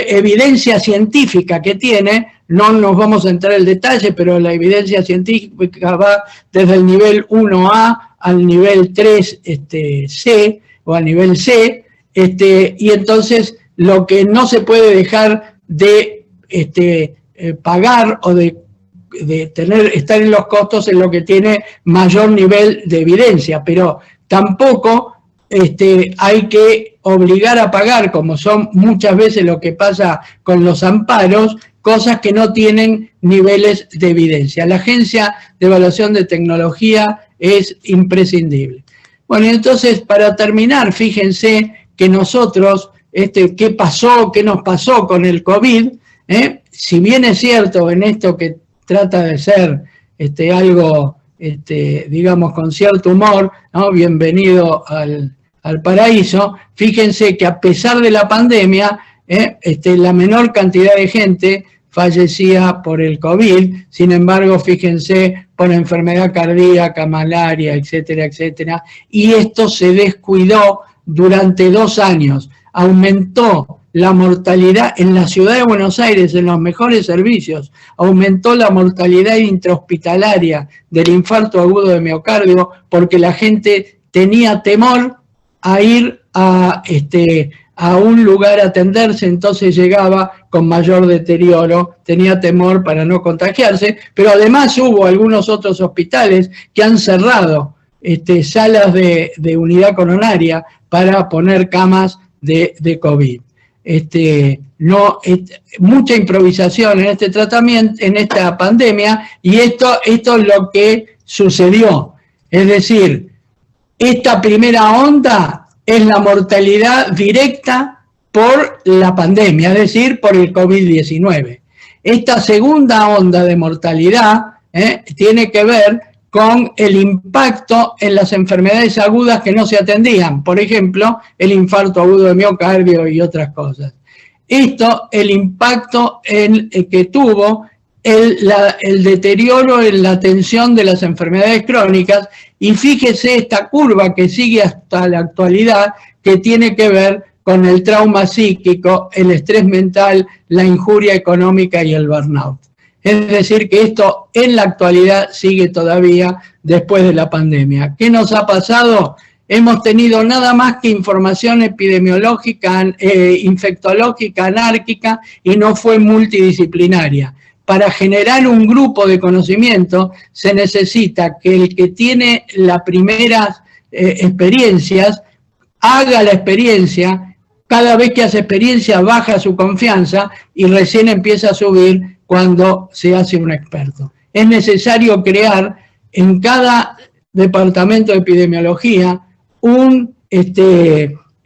evidencia científica que tiene. No nos vamos a entrar en detalle, pero la evidencia científica va desde el nivel 1A al nivel 3C o al nivel C, y entonces lo que no se puede dejar de pagar o de estar en los costos es lo que tiene mayor nivel de evidencia, pero tampoco hay que obligar a pagar, como son muchas veces lo que pasa con los amparos, cosas que no tienen niveles de evidencia. La Agencia de Evaluación de Tecnología es imprescindible. Bueno, entonces, para terminar, fíjense que nosotros, ¿qué nos pasó con el COVID? Si bien es cierto en esto que trata de ser algo, digamos, con cierto humor, ¿no? Bienvenido al paraíso, fíjense que a pesar de la pandemia, la menor cantidad de gente fallecía por el COVID, sin embargo, fíjense, por enfermedad cardíaca, malaria, etcétera, etcétera, y esto se descuidó durante 2 años, aumentó la mortalidad en la ciudad de Buenos Aires, en los mejores servicios, aumentó la mortalidad intrahospitalaria del infarto agudo de miocardio porque la gente tenía temor a ir a un lugar a atenderse, entonces llegaba con mayor deterioro, tenía temor para no contagiarse, pero además hubo algunos otros hospitales que han cerrado salas de unidad coronaria para poner camas de COVID. Mucha improvisación en este tratamiento, en esta pandemia, y esto es lo que sucedió. Es decir, esta primera onda es la mortalidad directa por la pandemia, es decir, por el COVID-19. Esta segunda onda de mortalidad tiene que ver con el impacto en las enfermedades agudas que no se atendían, por ejemplo, el infarto agudo de miocardio y otras cosas. El impacto que tuvo el deterioro en la atención de las enfermedades crónicas, y fíjese esta curva que sigue hasta la actualidad, que tiene que ver con el trauma psíquico, el estrés mental, la injuria económica y el burnout. Es decir, que esto en la actualidad sigue todavía después de la pandemia. ¿Qué nos ha pasado? Hemos tenido nada más que información epidemiológica, infectológica, anárquica, y no fue multidisciplinaria. Para generar un grupo de conocimiento se necesita que el que tiene las primeras experiencias haga la experiencia. Cada vez que hace experiencia baja su confianza y recién empieza a subir cuando se hace un experto. Es necesario crear en cada departamento de epidemiología un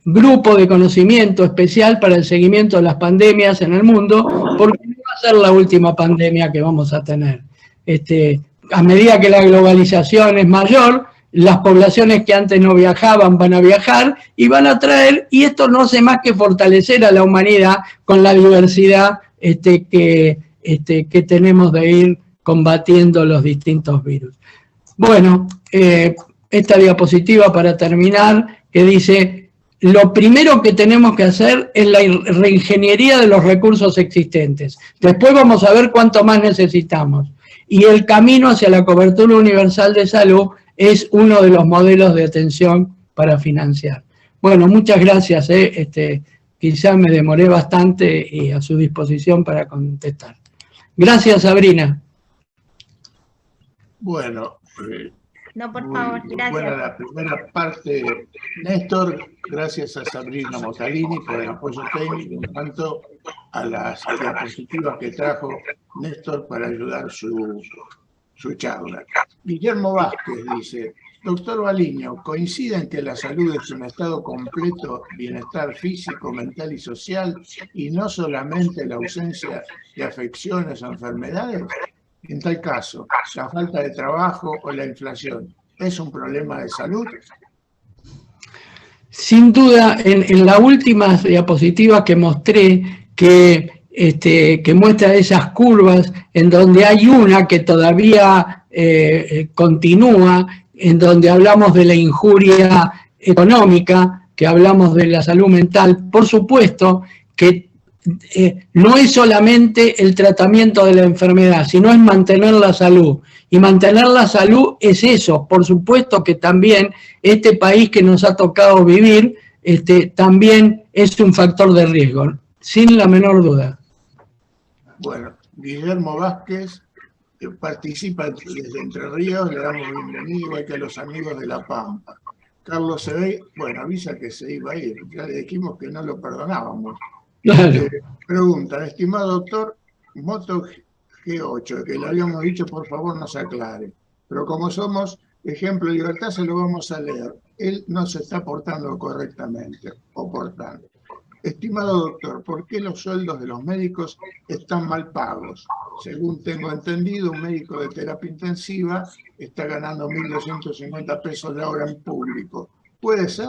grupo de conocimiento especial para el seguimiento de las pandemias en el mundo, porque no va a ser la última pandemia que vamos a tener. A medida que la globalización es mayor, las poblaciones que antes no viajaban van a viajar y van a traer, y esto no hace más que fortalecer a la humanidad con la diversidad que tenemos de ir combatiendo los distintos virus. Bueno, esta diapositiva para terminar, que dice, lo primero que tenemos que hacer es la reingeniería de los recursos existentes. Después vamos a ver cuánto más necesitamos. Y el camino hacia la cobertura universal de salud es uno de los modelos de atención para financiar. Bueno, muchas gracias. Quizá me demoré bastante y a su disposición para contestar. Gracias, Sabrina. Bueno, no, por favor, gracias. Buena la primera parte, Néstor. Gracias a Sabrina Motalini por el apoyo técnico, en cuanto a las diapositivas que trajo Néstor para ayudar su charla. Guillermo Vázquez dice, doctor Baliño, ¿coincide en que la salud es un estado completo, bienestar físico, mental y social, y no solamente la ausencia de afecciones o enfermedades? En tal caso, la falta de trabajo o la inflación, ¿es un problema de salud? Sin duda, en la última diapositiva que mostré, que muestra esas curvas, en donde hay una que todavía continúa, en donde hablamos de la injuria económica, que hablamos de la salud mental, por supuesto que no es solamente el tratamiento de la enfermedad, sino es mantener la salud. Y mantener la salud es eso. Por supuesto que también este país que nos ha tocado vivir, también es un factor de riesgo, sin la menor duda. Bueno, Guillermo Vázquez participa desde Entre Ríos, le damos bienvenido, igual que a los amigos de La Pampa. Carlos Sebey, bueno, avisa que se iba a ir, ya le dijimos que no lo perdonábamos. Claro. Pregunta, estimado doctor, Moto G8, que le habíamos dicho, por favor, nos aclare. Pero como somos ejemplo de libertad, se lo vamos a leer. Él no se está portando correctamente, o portando. Estimado doctor, ¿por qué los sueldos de los médicos están mal pagos? Según tengo entendido, un médico de terapia intensiva está ganando 1.250 pesos la hora en público. ¿Puede ser?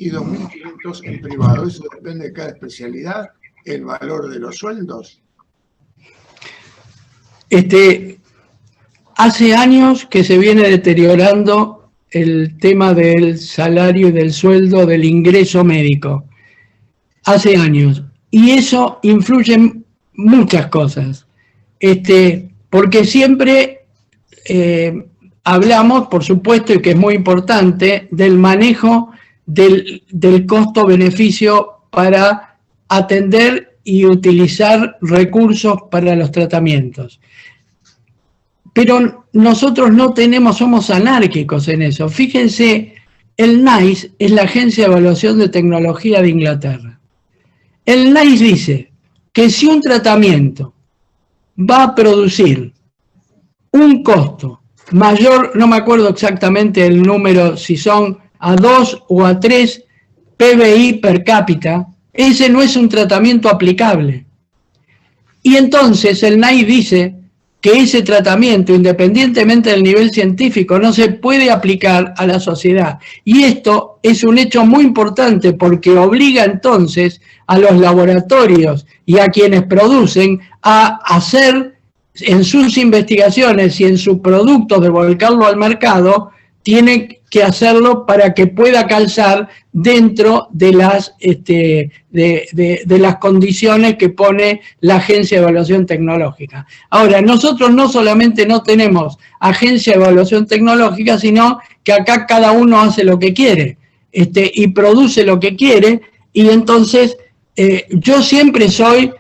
Y 2.500 en privado. ¿Eso depende de cada especialidad? ¿El valor de los sueldos? Hace años que se viene deteriorando el tema del salario y del sueldo del ingreso médico. Hace años. Y eso influye en muchas cosas. Porque siempre hablamos, por supuesto, y que es muy importante, del manejo del costo-beneficio para atender y utilizar recursos para los tratamientos. Pero nosotros no somos anárquicos en eso. Fíjense, el NICE es la Agencia de Evaluación de Tecnología de Inglaterra. El NICE dice que si un tratamiento va a producir un costo mayor, no me acuerdo exactamente el número, si son a 2 o a 3 PBI per cápita, ese no es un tratamiento aplicable. Y entonces el NICE dice que ese tratamiento, independientemente del nivel científico, no se puede aplicar a la sociedad. Y esto es un hecho muy importante porque obliga entonces a los laboratorios y a quienes producen a hacer en sus investigaciones y en sus productos, de volcarlo al mercado, tienen que hacerlo para que pueda calzar dentro de las condiciones que pone la Agencia de Evaluación Tecnológica. Ahora, nosotros no solamente no tenemos Agencia de Evaluación Tecnológica, sino que acá cada uno hace lo que quiere y produce lo que quiere, y entonces yo siempre soy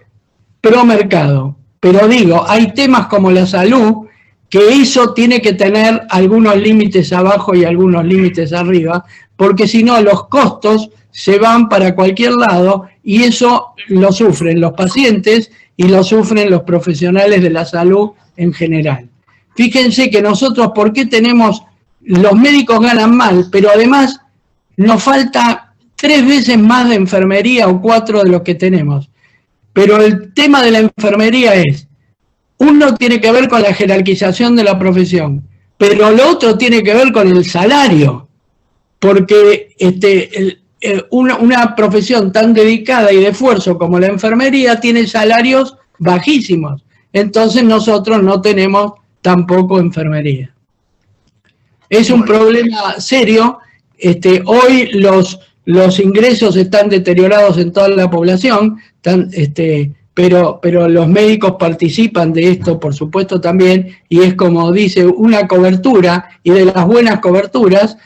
pro mercado, pero digo, hay temas como la salud, que eso tiene que tener algunos límites abajo y algunos límites arriba, porque si no los costos se van para cualquier lado y eso lo sufren los pacientes y lo sufren los profesionales de la salud en general. Fíjense que nosotros, ¿por qué tenemos, los médicos ganan mal, pero además nos falta 3 veces más de enfermería o 4 de lo que tenemos? Pero el tema de la enfermería es, uno tiene que ver con la jerarquización de la profesión. pero lo otro tiene que ver con el salario, porque una profesión tan dedicada y de esfuerzo como la enfermería tiene salarios bajísimos. Entonces nosotros no tenemos tampoco enfermería. Es un problema serio. Hoy los ingresos están deteriorados en toda la población, pero los médicos participan de esto, por supuesto, también, y es como dice, una cobertura, y de las buenas coberturas,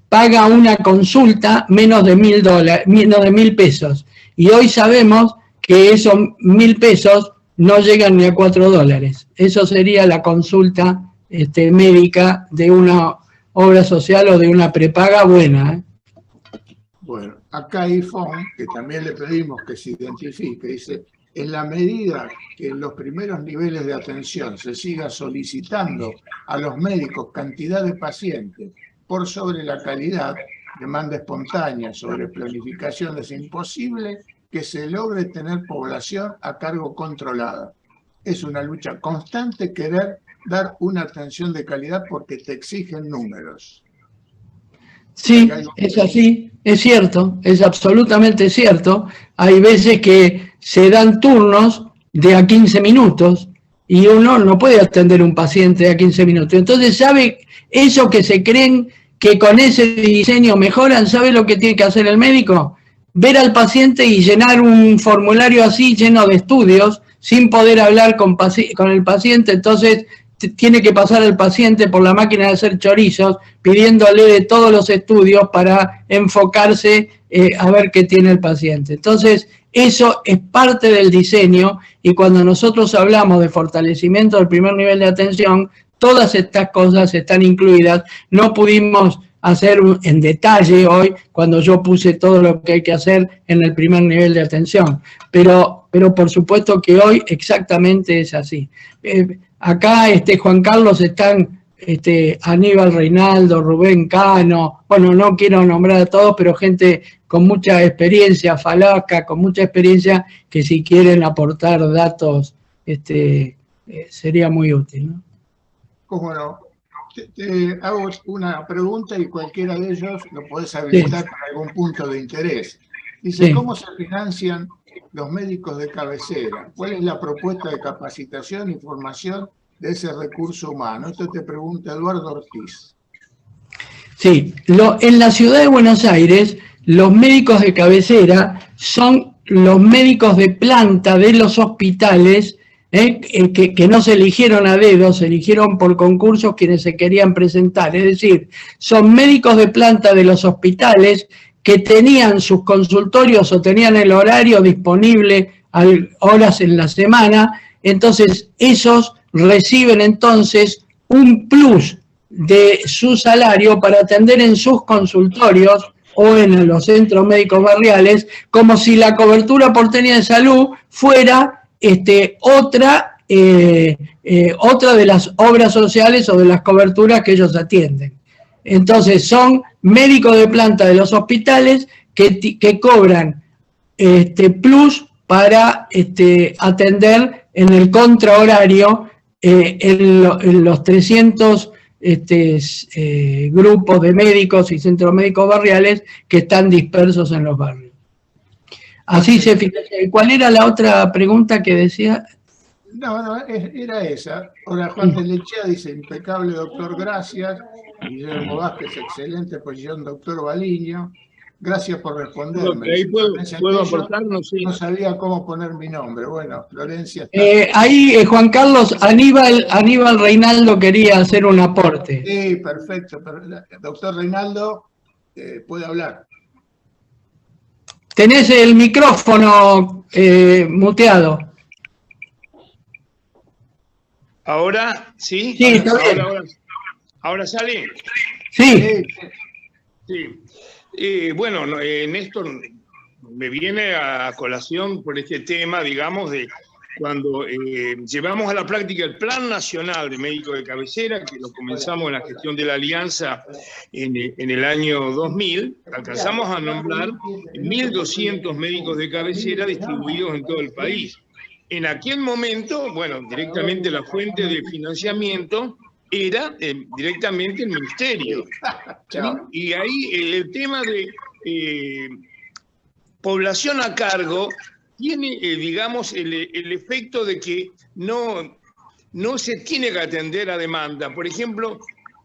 paga una consulta menos de $1.000 pesos. Y hoy sabemos que esos 1.000 pesos no llegan ni a $4. Eso sería la consulta médica de una obra social o de una prepaga buena. Bueno, acá IFON, que también le pedimos que se identifique, dice, en la medida que en los primeros niveles de atención se siga solicitando a los médicos cantidad de pacientes por sobre la calidad, demanda espontánea sobre planificación, es imposible que se logre tener población a cargo controlada. Es una lucha constante querer dar una atención de calidad porque te exigen números. Sí, es así, es cierto, es absolutamente cierto. Hay veces que se dan turnos de a 15 minutos y uno no puede atender un paciente de a 15 minutos. Entonces, ¿sabe eso que se creen que con ese diseño mejoran? ¿Sabe lo que tiene que hacer el médico? Ver al paciente y llenar un formulario así lleno de estudios sin poder hablar con el paciente. Entonces tiene que pasar el paciente por la máquina de hacer chorizos pidiéndole de todos los estudios para enfocarse a ver qué tiene el paciente. Entonces eso es parte del diseño, y cuando nosotros hablamos de fortalecimiento del primer nivel de atención, todas estas cosas están incluidas. No pudimos hacer en detalle hoy cuando yo puse todo lo que hay que hacer en el primer nivel de atención, pero por supuesto que hoy exactamente es así. Acá Juan Carlos están Aníbal Reinaldo, Rubén Cano, bueno, no quiero nombrar a todos, pero gente con mucha experiencia, Falaca, con mucha experiencia, que si quieren aportar datos sería muy útil, ¿no? Cómo no. Te hago una pregunta y cualquiera de ellos lo podés habilitar para algún punto de interés. Dice, ¿cómo se financian los médicos de cabecera? ¿Cuál es la propuesta de capacitación y formación de ese recurso humano? Esto te pregunta Eduardo Ortiz. Sí, en la ciudad de Buenos Aires, los médicos de cabecera son los médicos de planta de los hospitales, que no se eligieron a dedo, se eligieron por concursos quienes se querían presentar. Es decir, son médicos de planta de los hospitales que tenían sus consultorios o tenían el horario disponible a horas en la semana. Entonces esos reciben entonces un plus de su salario para atender en sus consultorios o en los centros médicos barriales, como si la cobertura porteña de salud fuera otra de las obras sociales o de las coberturas que ellos atienden. Entonces son médicos de planta de los hospitales que cobran plus para atender en el contrahorario en los 300 grupos de médicos y centros médicos barriales que están dispersos en los barrios. Así se financia. ¿Cuál era la otra pregunta que decía? No, era esa. Ahora Juan de Lechea dice, impecable doctor, gracias. Guillermo Vázquez, excelente posición, doctor Baliño. Gracias por responderme. Ahí puedo aportar, no sé. No sabía cómo poner mi nombre. Bueno, Florencia. Ahí, Juan Carlos, Aníbal Reinaldo quería hacer un aporte. Sí, perfecto. Doctor Reinaldo, puede hablar. Tenés el micrófono muteado. ¿Ahora? ¿Sí? Sí, está bien. ¿Ahora sale? Sí. Sí. Bueno, Néstor, me viene a colación por este tema, digamos, de cuando llevamos a la práctica el Plan Nacional de Médicos de Cabecera, que lo comenzamos en la gestión de la Alianza en el año 2000, alcanzamos a nombrar 1.200 médicos de cabecera distribuidos en todo el país. En aquel momento, bueno, directamente la fuente de financiamiento era directamente el ministerio. ¿Sí? Y ahí el tema de población a cargo tiene, digamos, el efecto de que no se tiene que atender a demanda. Por ejemplo,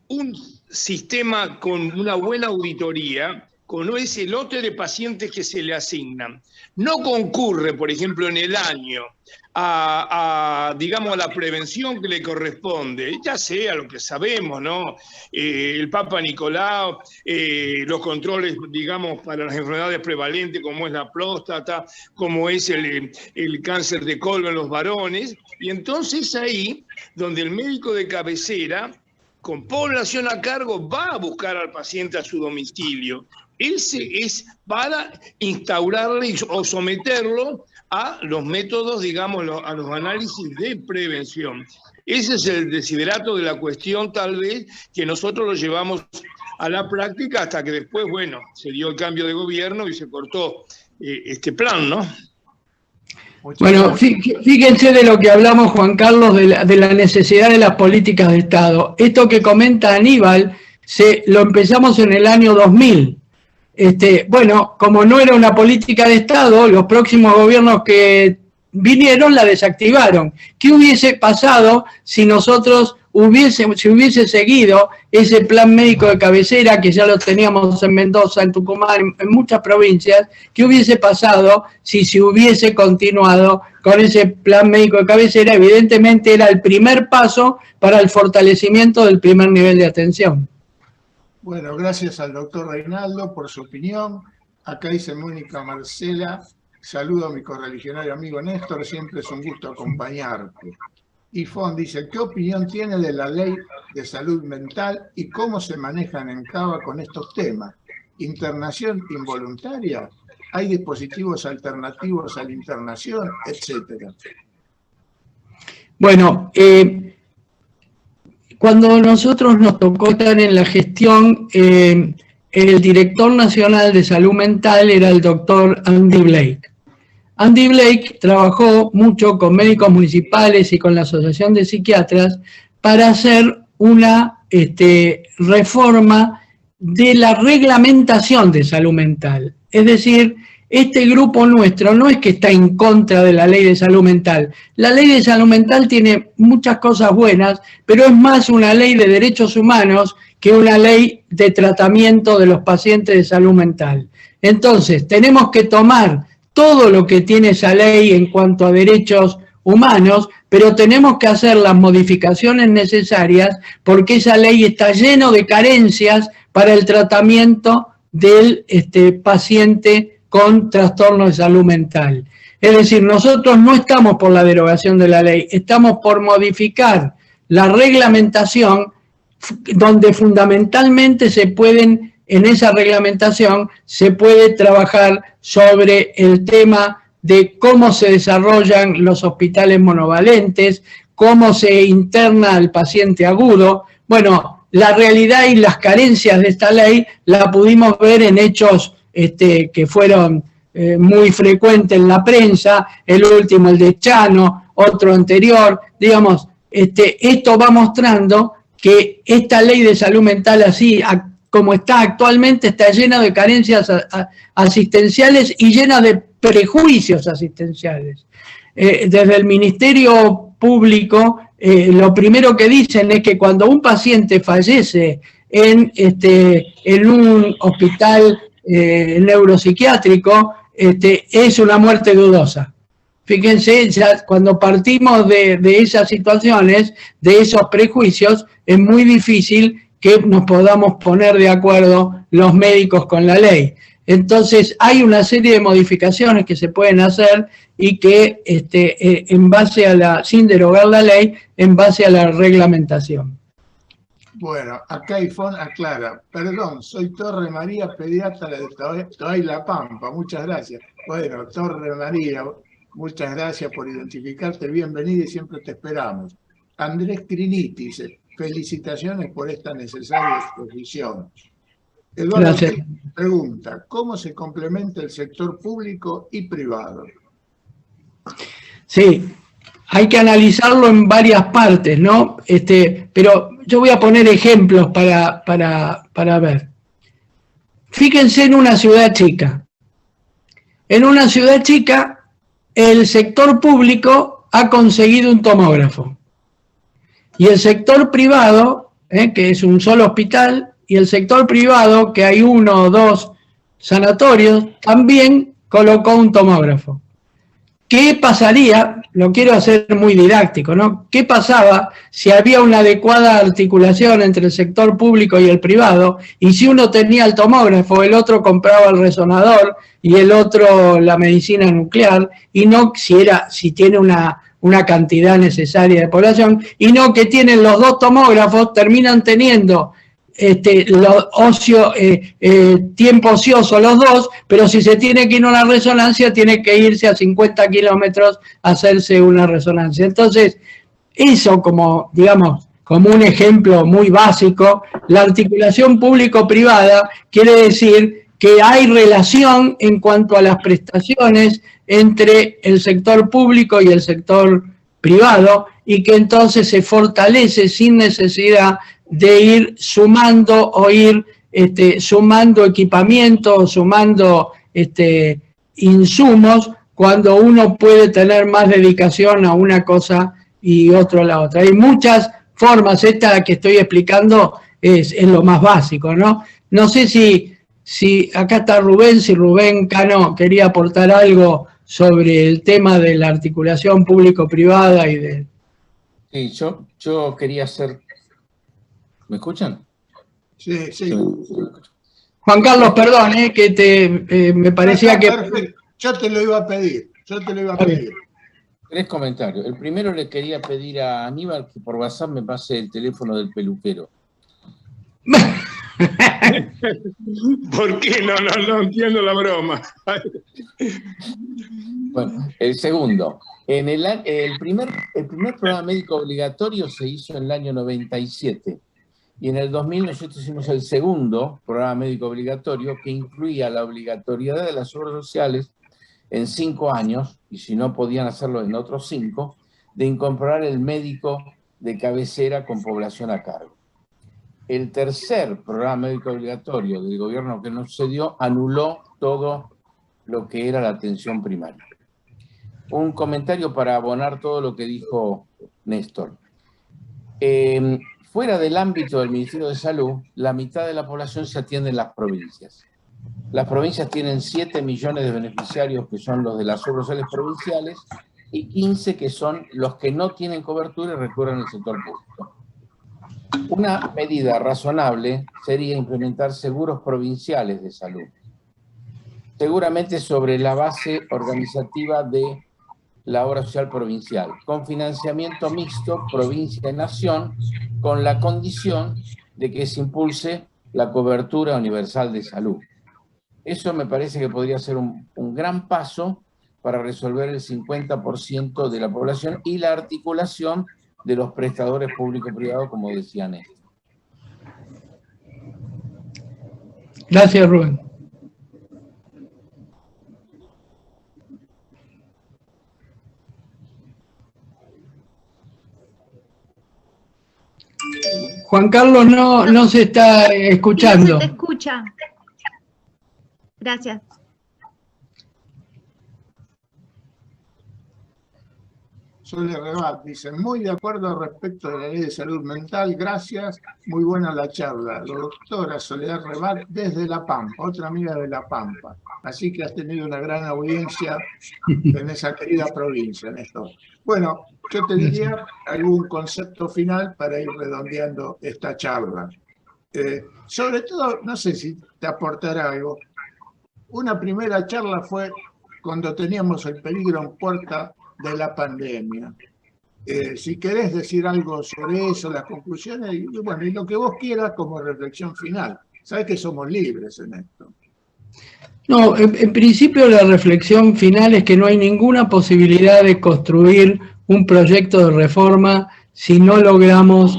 un sistema con una buena auditoría, con ese lote de pacientes que se le asignan, no concurre, por ejemplo, en el año digamos, a la prevención que le corresponde, ya sea lo que sabemos, ¿no? El Papa Nicolau, los controles, digamos, para las enfermedades prevalentes, como es la próstata, como es el cáncer de colon en los varones, y entonces ahí, donde el médico de cabecera, con población a cargo, va a buscar al paciente a su domicilio. Ese es para instaurarle o someterlo a los métodos, digamos, a los análisis de prevención. Ese es el desiderato de la cuestión, tal vez, que nosotros lo llevamos a la práctica hasta que después, bueno, se dio el cambio de gobierno y se cortó este plan, ¿no? Bueno, fíjense de lo que hablamos, Juan Carlos, de la necesidad de las políticas de Estado. Esto que comenta Aníbal, lo empezamos en el año 2000. Bueno, como no era una política de Estado, los próximos gobiernos que vinieron la desactivaron. ¿Qué hubiese pasado si nosotros hubiese seguido ese plan médico de cabecera, que ya lo teníamos en Mendoza, en Tucumán, en muchas provincias? ¿Qué hubiese pasado si se hubiese continuado con ese plan médico de cabecera? Evidentemente era el primer paso para el fortalecimiento del primer nivel de atención. Bueno, gracias al doctor Reinaldo por su opinión. Acá dice Mónica Marcela, saludo a mi correligionario amigo Néstor, siempre es un gusto acompañarte. Y Fon dice, ¿qué opinión tiene de la ley de salud mental y cómo se manejan en Cava con estos temas? ¿Internación involuntaria? ¿Hay dispositivos alternativos a la internación? Etcétera. Bueno, cuando nosotros nos tocó estar en la gestión, el director nacional de salud mental era el doctor Andy Blake. Andy Blake trabajó mucho con médicos municipales y con la Asociación de Psiquiatras para hacer una reforma de la reglamentación de salud mental. Es decir, este grupo nuestro no es que está en contra de la ley de salud mental. La ley de salud mental tiene muchas cosas buenas, pero es más una ley de derechos humanos que una ley de tratamiento de los pacientes de salud mental. Entonces, tenemos que tomar todo lo que tiene esa ley en cuanto a derechos humanos, pero tenemos que hacer las modificaciones necesarias porque esa ley está llena de carencias para el tratamiento del paciente con trastornos de salud mental. Es decir, nosotros no estamos por la derogación de la ley, estamos por modificar la reglamentación donde fundamentalmente en esa reglamentación se puede trabajar sobre el tema de cómo se desarrollan los hospitales monovalentes, cómo se interna al paciente agudo. Bueno, la realidad y las carencias de esta ley la pudimos ver en hechos que fueron muy frecuentes en la prensa, el último, el de Chano, otro anterior, digamos, esto va mostrando que esta ley de salud mental, así como está actualmente, está llena de carencias asistenciales y llena de prejuicios asistenciales. Desde el Ministerio Público, lo primero que dicen es que cuando un paciente fallece en un hospital neuropsiquiátrico, es una muerte dudosa. Fíjense, ya cuando partimos de esas situaciones, de esos prejuicios, es muy difícil que nos podamos poner de acuerdo los médicos con la ley. Entonces, hay una serie de modificaciones que se pueden hacer y que, en base a sin derogar la ley, en base a la reglamentación. Bueno, acá Ifón aclara, perdón, soy Torre María, pediatra de Toay La Pampa, muchas gracias. Bueno, Torre María, muchas gracias por identificarte, bienvenida y siempre te esperamos. Andrés Criniti dice, felicitaciones por esta necesaria exposición. Eduardo pregunta, ¿cómo se complementa el sector público y privado? Sí, hay que analizarlo en varias partes, ¿no? Pero yo voy a poner ejemplos para ver. Fíjense en una ciudad chica. En una ciudad chica, el sector público ha conseguido un tomógrafo. Y el sector privado, que es un solo hospital, y el sector privado, que hay 1 o 2 sanatorios, también colocó un tomógrafo. ¿Qué pasaría? Lo quiero hacer muy didáctico, ¿no? ¿Qué pasaba si había una adecuada articulación entre el sector público y el privado? Y si uno tenía el tomógrafo, el otro compraba el resonador y el otro la medicina nuclear, y no si tiene una cantidad necesaria de población, y no que tienen los 2 tomógrafos, terminan teniendo tiempo ocioso los 2, pero si se tiene que ir a una resonancia, tiene que irse a 50 kilómetros a hacerse una resonancia. Entonces, eso como, digamos, como un ejemplo muy básico, la articulación público-privada quiere decir que hay relación en cuanto a las prestaciones entre el sector público y el sector privado, y que entonces se fortalece sin necesidad de ir sumando o ir sumando equipamiento o sumando insumos, cuando uno puede tener más dedicación a una cosa y otro a la otra. Hay muchas formas, esta que estoy explicando es lo más básico, ¿no? No sé si acá está Rubén, si Rubén Cano quería aportar algo sobre el tema de la articulación público-privada y de... Sí, yo quería hacer... ¿Me escuchan? Sí, sí. Juan Carlos, perdón, que me parecía que... Perfecto. Yo te lo iba a pedir, 3 comentarios. El primero le quería pedir a Aníbal que por WhatsApp me pase el teléfono del peluquero. ¿Por qué? No entiendo la broma. Bueno, el segundo. El primer programa médico obligatorio se hizo en el año 97. Y en el 2000 nosotros hicimos el segundo programa médico obligatorio, que incluía la obligatoriedad de las obras sociales en 5 años, y si no podían hacerlo en otros 5, de incorporar el médico de cabecera con población a cargo. El tercer programa médico obligatorio del gobierno que nos sucedió anuló todo lo que era la atención primaria. Un comentario para abonar todo lo que dijo Néstor. Fuera del ámbito del Ministerio de Salud, la mitad de la población se atiende en las provincias. Las provincias tienen 7 millones de beneficiarios, que son los de las obras sociales provinciales, y 15 que son los que no tienen cobertura y recurren al sector público. Una medida razonable sería implementar seguros provinciales de salud, seguramente sobre la base organizativa de la obra social provincial, con financiamiento mixto, provincia y nación, con la condición de que se impulse la cobertura universal de salud. Eso me parece que podría ser un gran paso para resolver el 50% de la población y la articulación de los prestadores público-privados, como decía Néstor. Gracias, Rubén. Juan Carlos no se está escuchando. Sí, se te escucha. Gracias. Soledad Rebat dice, muy de acuerdo respecto de la ley de salud mental, gracias, muy buena la charla. La doctora Soledad Rebat desde La Pampa, otra amiga de La Pampa. Así que has tenido una gran audiencia en esa querida provincia, Néstor. Bueno, yo te diría algún concepto final para ir redondeando esta charla. Sobre todo, no sé si te aportará algo. Una primera charla fue cuando teníamos el peligro en puerta de la pandemia. Si querés decir algo sobre eso, las conclusiones, y bueno, y lo que vos quieras como reflexión final. Sabés que somos libres en esto. No, en principio la reflexión final es que no hay ninguna posibilidad de construir un proyecto de reforma si no logramos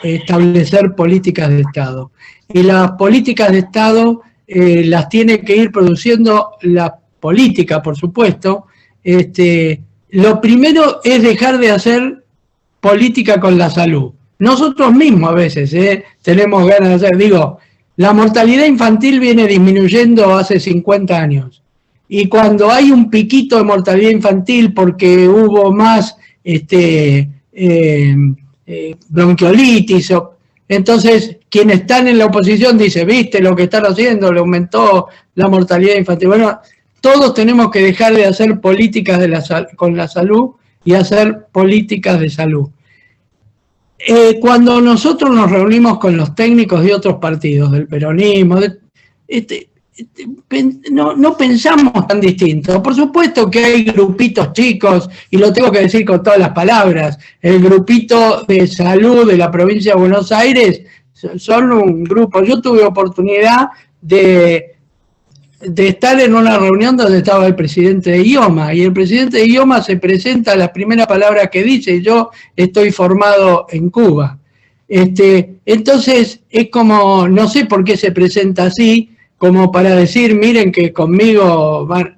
establecer políticas de Estado. Y las políticas de Estado las tiene que ir produciendo la política, por supuesto. Lo primero es dejar de hacer política con la salud. nosotros mismos a veces tenemos ganas de hacer. Digo, la mortalidad infantil viene disminuyendo hace 50 años. Y cuando hay un piquito de mortalidad infantil porque hubo más bronquiolitis, entonces quienes están en la oposición dicen, viste lo que están haciendo, le aumentó la mortalidad infantil. Bueno, todos tenemos que dejar de hacer políticas con la salud y hacer políticas de salud. Cuando nosotros nos reunimos con los técnicos de otros partidos, del peronismo, no pensamos tan distinto. Por supuesto que hay grupitos chicos, y lo tengo que decir con todas las palabras, el grupito de salud de la provincia de Buenos Aires son un grupo. Yo tuve oportunidad de estar en una reunión donde estaba el presidente de IOMA, y el presidente de IOMA se presenta, la primera palabra que dice, yo estoy formado en Cuba. Entonces es como, no sé por qué se presenta así, como para decir, miren que conmigo van.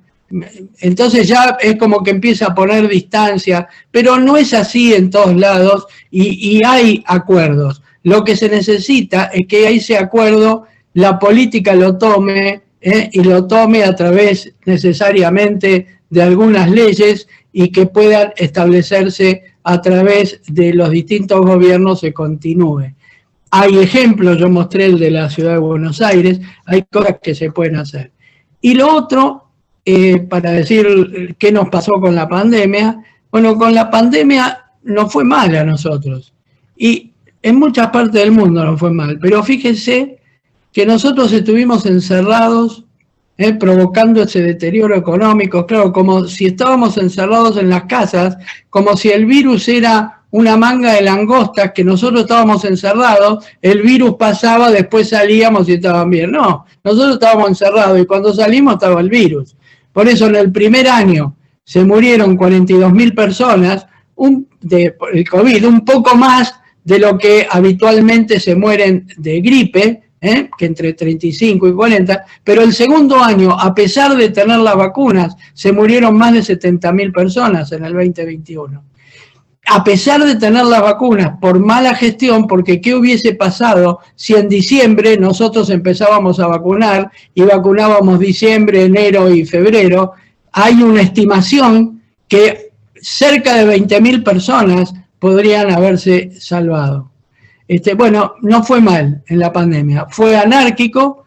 Entonces ya es como que empieza a poner distancia, pero no es así en todos lados, y hay acuerdos. Lo que se necesita es que ese acuerdo la política lo tome, y lo tome a través necesariamente de algunas leyes y que puedan establecerse a través de los distintos gobiernos, se continúe. Hay ejemplos, yo mostré el de la ciudad de Buenos Aires, hay cosas que se pueden hacer. Y lo otro, para decir qué nos pasó con la pandemia, bueno, con la pandemia nos fue mal a nosotros. Y en muchas partes del mundo nos fue mal, pero fíjense que nosotros estuvimos encerrados, provocando ese deterioro económico, claro, como si estábamos encerrados en las casas, como si el virus era una manga de langostas, que nosotros estábamos encerrados, el virus pasaba, después salíamos y estaban bien. No, nosotros estábamos encerrados y cuando salimos estaba el virus. Por eso en el primer año se murieron 42.000 personas de el COVID, un poco más de lo que habitualmente se mueren de gripe, que entre 35 y 40, pero el segundo año, a pesar de tener las vacunas, se murieron más de 70.000 personas en el 2021. A pesar de tener las vacunas, por mala gestión, porque ¿qué hubiese pasado si en diciembre nosotros empezábamos a vacunar y vacunábamos diciembre, enero y febrero? Hay una estimación que cerca de 20.000 personas podrían haberse salvado. Bueno, no fue mal en la pandemia, fue anárquico,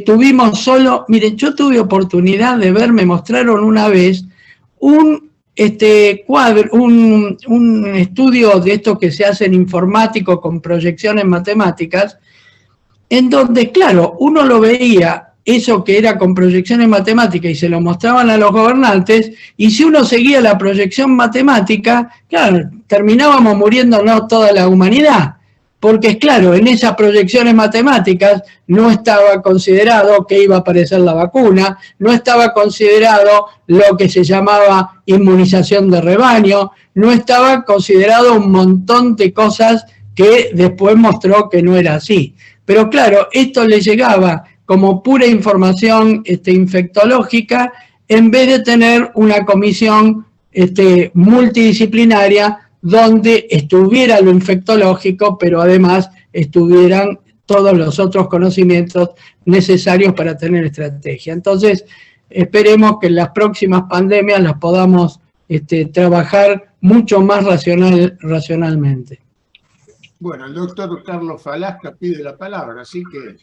tuvimos solo, miren, yo tuve oportunidad de ver, me mostraron una vez un estudio de estos que se hacen informático con proyecciones matemáticas, en donde, claro, uno lo veía, eso que era con proyecciones matemáticas, y se lo mostraban a los gobernantes, y si uno seguía la proyección matemática, claro, terminábamos muriéndonos toda la humanidad. Porque, claro, en esas proyecciones matemáticas no estaba considerado que iba a aparecer la vacuna, no estaba considerado lo que se llamaba inmunización de rebaño, no estaba considerado un montón de cosas que después mostró que no era así. Pero claro, esto le llegaba como pura información infectológica, en vez de tener una comisión multidisciplinaria donde estuviera lo infectológico, pero además estuvieran todos los otros conocimientos necesarios para tener estrategia. Entonces, esperemos que en las próximas pandemias las podamos trabajar mucho más racionalmente. Bueno, el doctor Carlos Falasca pide la palabra, así que...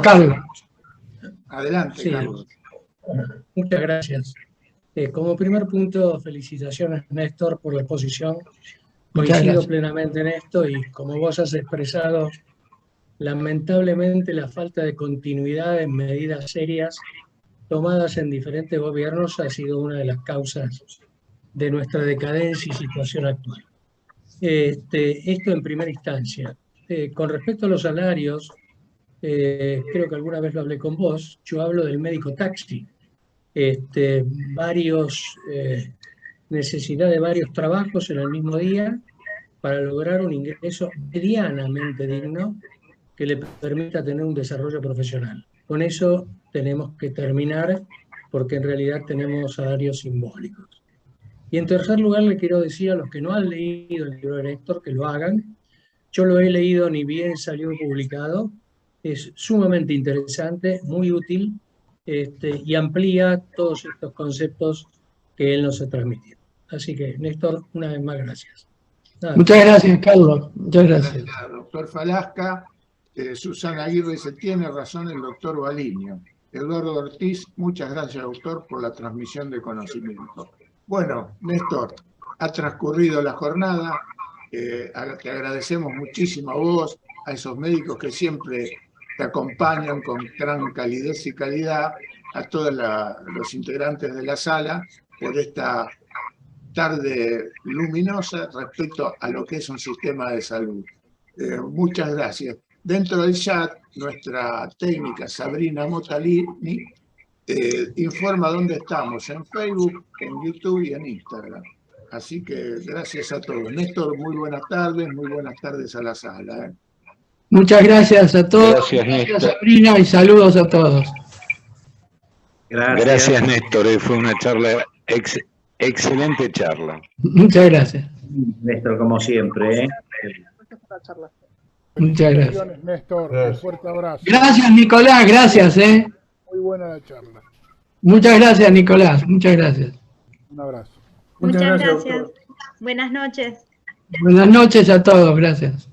Carlos. Adelante, sí. Carlos. Muchas gracias. Como primer punto, felicitaciones, Néstor, por la exposición. Coincido plenamente en esto y como vos has expresado, lamentablemente la falta de continuidad en medidas serias tomadas en diferentes gobiernos ha sido una de las causas de nuestra decadencia y situación actual. Esto en primera instancia. Con respecto a los salarios, creo que alguna vez lo hablé con vos, yo hablo del médico taxi. Necesidad de varios trabajos en el mismo día para lograr un ingreso medianamente digno que le permita tener un desarrollo profesional. Con eso tenemos que terminar porque en realidad tenemos salarios simbólicos. Y en tercer lugar le quiero decir a los que no han leído el libro de Néstor que lo hagan. Yo lo he leído, ni bien salió publicado. Es sumamente interesante, muy útil, y amplía todos estos conceptos que él nos ha transmitido. Así que, Néstor, una vez más, gracias. Nada. Muchas gracias, Carlos. Muchas gracias. Gracias, doctor Falasca. Susana Aguirre dice, tiene razón el doctor Balinio. Eduardo Ortiz, muchas gracias, doctor, por la transmisión de conocimiento. Bueno, Néstor, ha transcurrido la jornada. Te agradecemos muchísimo a vos, a esos médicos que siempre te acompañan con gran calidez y calidad, a todos los integrantes de la sala, por esta tarde luminosa respecto a lo que es un sistema de salud. Muchas gracias. Dentro del chat, nuestra técnica Sabrina Motalini informa dónde estamos, en Facebook, en YouTube y en Instagram. Así que gracias a todos. Néstor, muy buenas tardes a la sala. Muchas gracias a todos. Gracias, Sabrina, y saludos a todos. Gracias, Néstor. Fue una charla, excelente charla. Muchas gracias. Néstor, como siempre. Muchas gracias. Néstor, un fuerte abrazo. Gracias, Nicolás, gracias. Muy buena la charla. Muchas gracias, Nicolás. Muchas gracias. Un abrazo. Muchas gracias. Buenas noches. Buenas noches a todos, gracias.